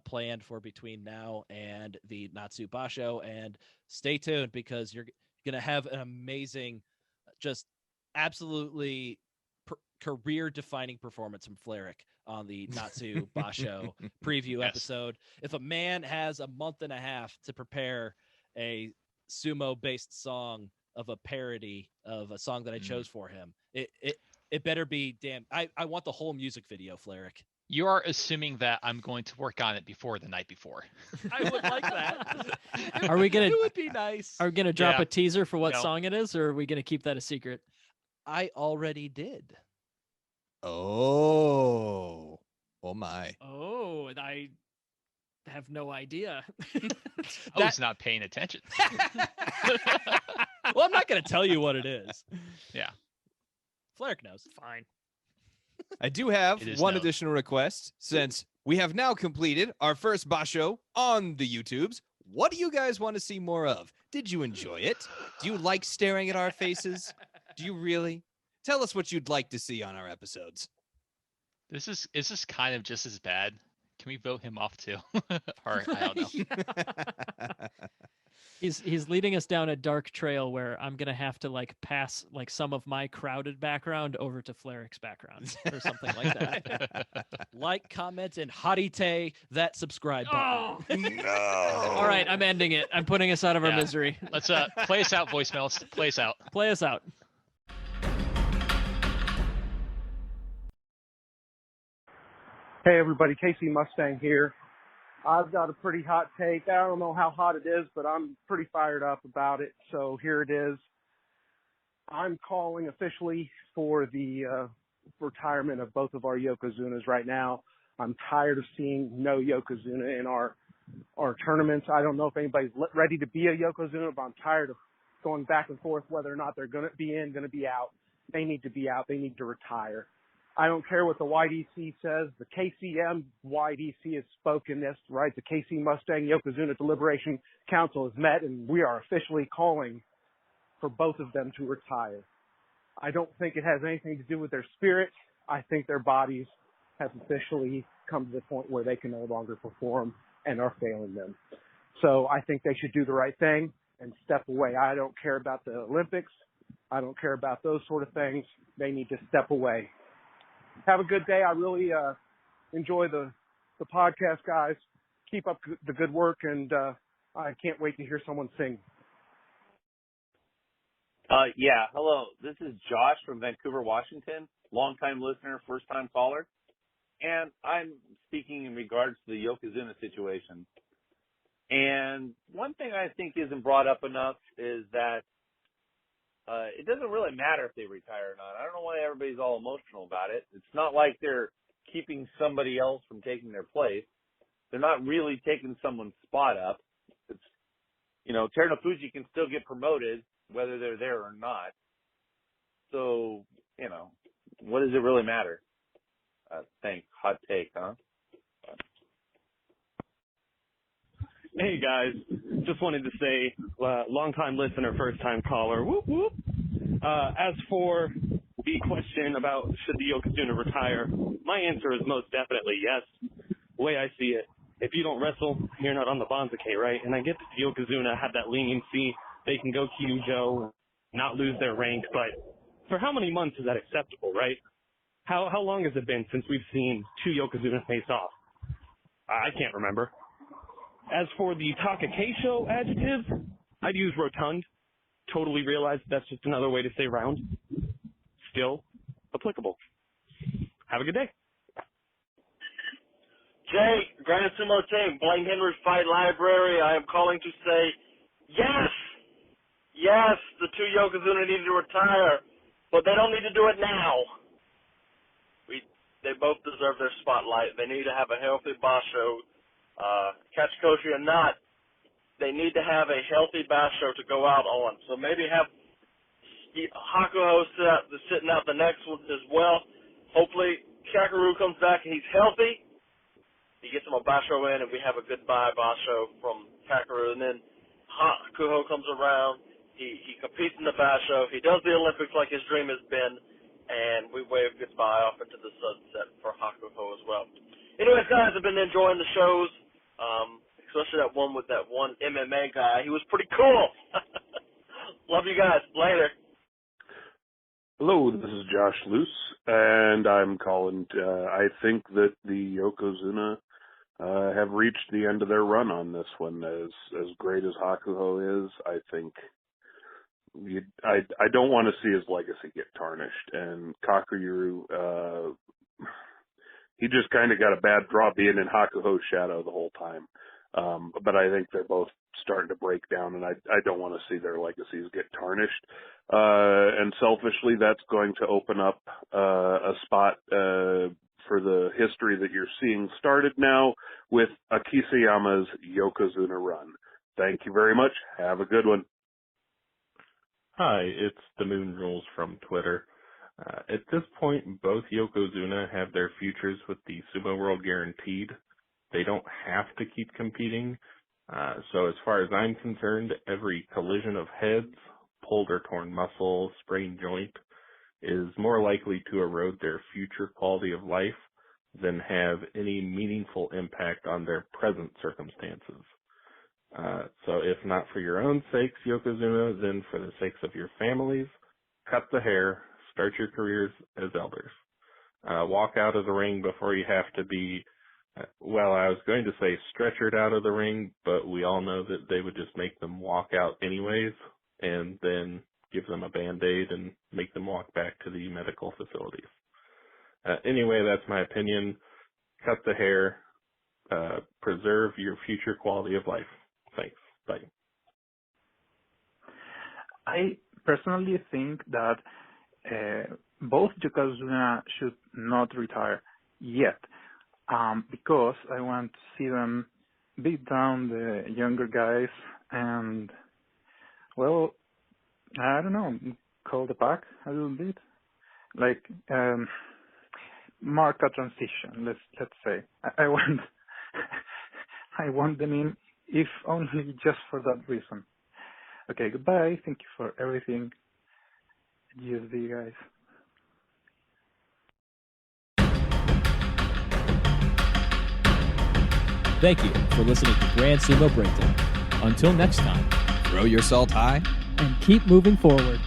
planned for between now and the Natsu Basho, and stay tuned because you're going to have an amazing, just absolutely career-defining performance from Fleric on the Natsu Basho preview episode. If a man has a month and a half to prepare a sumo-based song of a parody of a song that I chose for him, it better be damn. I want the whole music video, Fleric. You are assuming that I'm going to work on it before the night before. I would like that. Are we gonna? It would be nice. Are we gonna drop Yeah. a teaser for what No. song it is, or are we gonna keep that a secret? I already did. Oh my. Oh, I have no idea. I was not paying attention. Well, I'm not going to tell you what it is. Yeah. Fleric knows. Fine. I do have It is one known. additional request since we have now completed our first Basho on the YouTubes. What do you guys want to see more of? Did you enjoy it? Do you like staring at our faces? Do you really? Tell us what you'd like to see on our episodes. Is this kind of just as bad? Can we vote him off too? Or I don't know. He's leading us down a dark trail where I'm gonna have to pass some of my crowded background over to Fleric's background or something like that. Like, comment, and harite that subscribe button. Oh! No. All right, I'm ending it. I'm putting us out of our Yeah. misery. Let's play us out, voicemails. Play us out. Play us out. Hey everybody, Casey Mustang here. I've got a pretty hot take. I don't know how hot it is, but I'm pretty fired up about it. So here it is. I'm calling officially for the retirement of both of our Yokozunas right now. I'm tired of seeing no Yokozuna in our tournaments. I don't know if anybody's ready to be a Yokozuna, but I'm tired of going back and forth whether or not they're going to be in, going to be out. They need to be out. They need to retire. I don't care what the YDC says. The KCM YDC has spoken this, right? The KC Mustang Yokozuna Deliberation Council has met, and we are officially calling for both of them to retire. I don't think it has anything to do with their spirit. I think their bodies have officially come to the point where they can no longer perform and are failing them. So I think they should do the right thing and step away. I don't care about the Olympics. I don't care about those sort of things. They need to step away. Have a good day. I really enjoy the podcast, guys. Keep up the good work, and I can't wait to hear someone sing. Yeah, hello. This is Josh from Vancouver, Washington. Longtime listener, first-time caller. And I'm speaking in regards to the Yokozuna situation. And one thing I think isn't brought up enough is that it doesn't really matter if they retire or not. I don't know why everybody's all emotional about it. It's not like they're keeping somebody else from taking their place. They're not really taking someone's spot up. It's, Terunofuji can still get promoted whether they're there or not. So, what does it really matter? Thanks. Hot take, huh? Hey guys, just wanted to say, long-time listener, first-time caller. Whoop whoop. As for the question about should the Yokozuna retire, my answer is most definitely yes. The way I see it, if you don't wrestle, you're not on the Bonds-K, right? And I get that the Yokozuna have that leniency; they can go Kyujo, not lose their rank. But for how many months is that acceptable, right? How long has it been since we've seen two Yokozuna face off? I can't remember. As for the Takakeisho adjective, I'd use rotund. Totally realize that's just another way to say round. Still applicable. Have a good day. Jay, Grand Sumo team, Blaine Henry Fight Library. I am calling to say, yes, the two Yokozuna need to retire, but they don't need to do it now. They both deserve their spotlight. They need to have a healthy basho. Kachikoshi or not, they need to have a healthy basho to go out on. So maybe have Hakuho sitting out the next one as well. Hopefully, Kakaru comes back and he's healthy. He gets him a basho in, and we have a goodbye basho from Kakaru. And then Hakuho comes around. He competes in the basho. He does the Olympics like his dream has been, and we wave goodbye off into the sunset for Hakuho as well. Anyways, guys, I've been enjoying the shows, especially that one with that one MMA guy. He was pretty cool. Love you guys. Later. Hello, this is Josh Luce, and I'm calling. I think that the Yokozuna have reached the end of their run on this one. As great as Hakuho is, I think I don't want to see his legacy get tarnished. And Kakuyuru, he just kind of got a bad draw being in Hakuho's shadow the whole time. But I think they're both starting to break down, and I don't want to see their legacies get tarnished. And selfishly, that's going to open up a spot for the history that you're seeing started now with Akisayama's Yokozuna run. Thank you very much. Have a good one. Hi, it's the Moon Rules from Twitter. At this point, both Yokozuna have their futures with the Sumo World guaranteed. They don't have to keep competing. So as far as I'm concerned, every collision of heads, pulled or torn muscle, sprained joint, is more likely to erode their future quality of life than have any meaningful impact on their present circumstances. So if not for your own sakes, Yokozuna, then for the sakes of your families, cut the hair, start your careers as elders. Walk out of the ring before you have to be, well, I was going to say stretchered out of the ring, but we all know that they would just make them walk out anyways, and then give them a Band-Aid and make them walk back to the medical facilities. Anyway, that's my opinion. Cut the hair. Preserve your future quality of life. Thanks. Bye. I personally think that both Yokozuna should not retire yet, because I want to see them beat down the younger guys and, well, I don't know, call the pack a little bit, like mark a transition. Let's say I want I want them in, if only just for that reason. Okay, goodbye. Thank you for everything. GSD, guys. Thank you for listening to Grand Sumo Breakdown. Until next time, Throw your salt high and keep moving forward.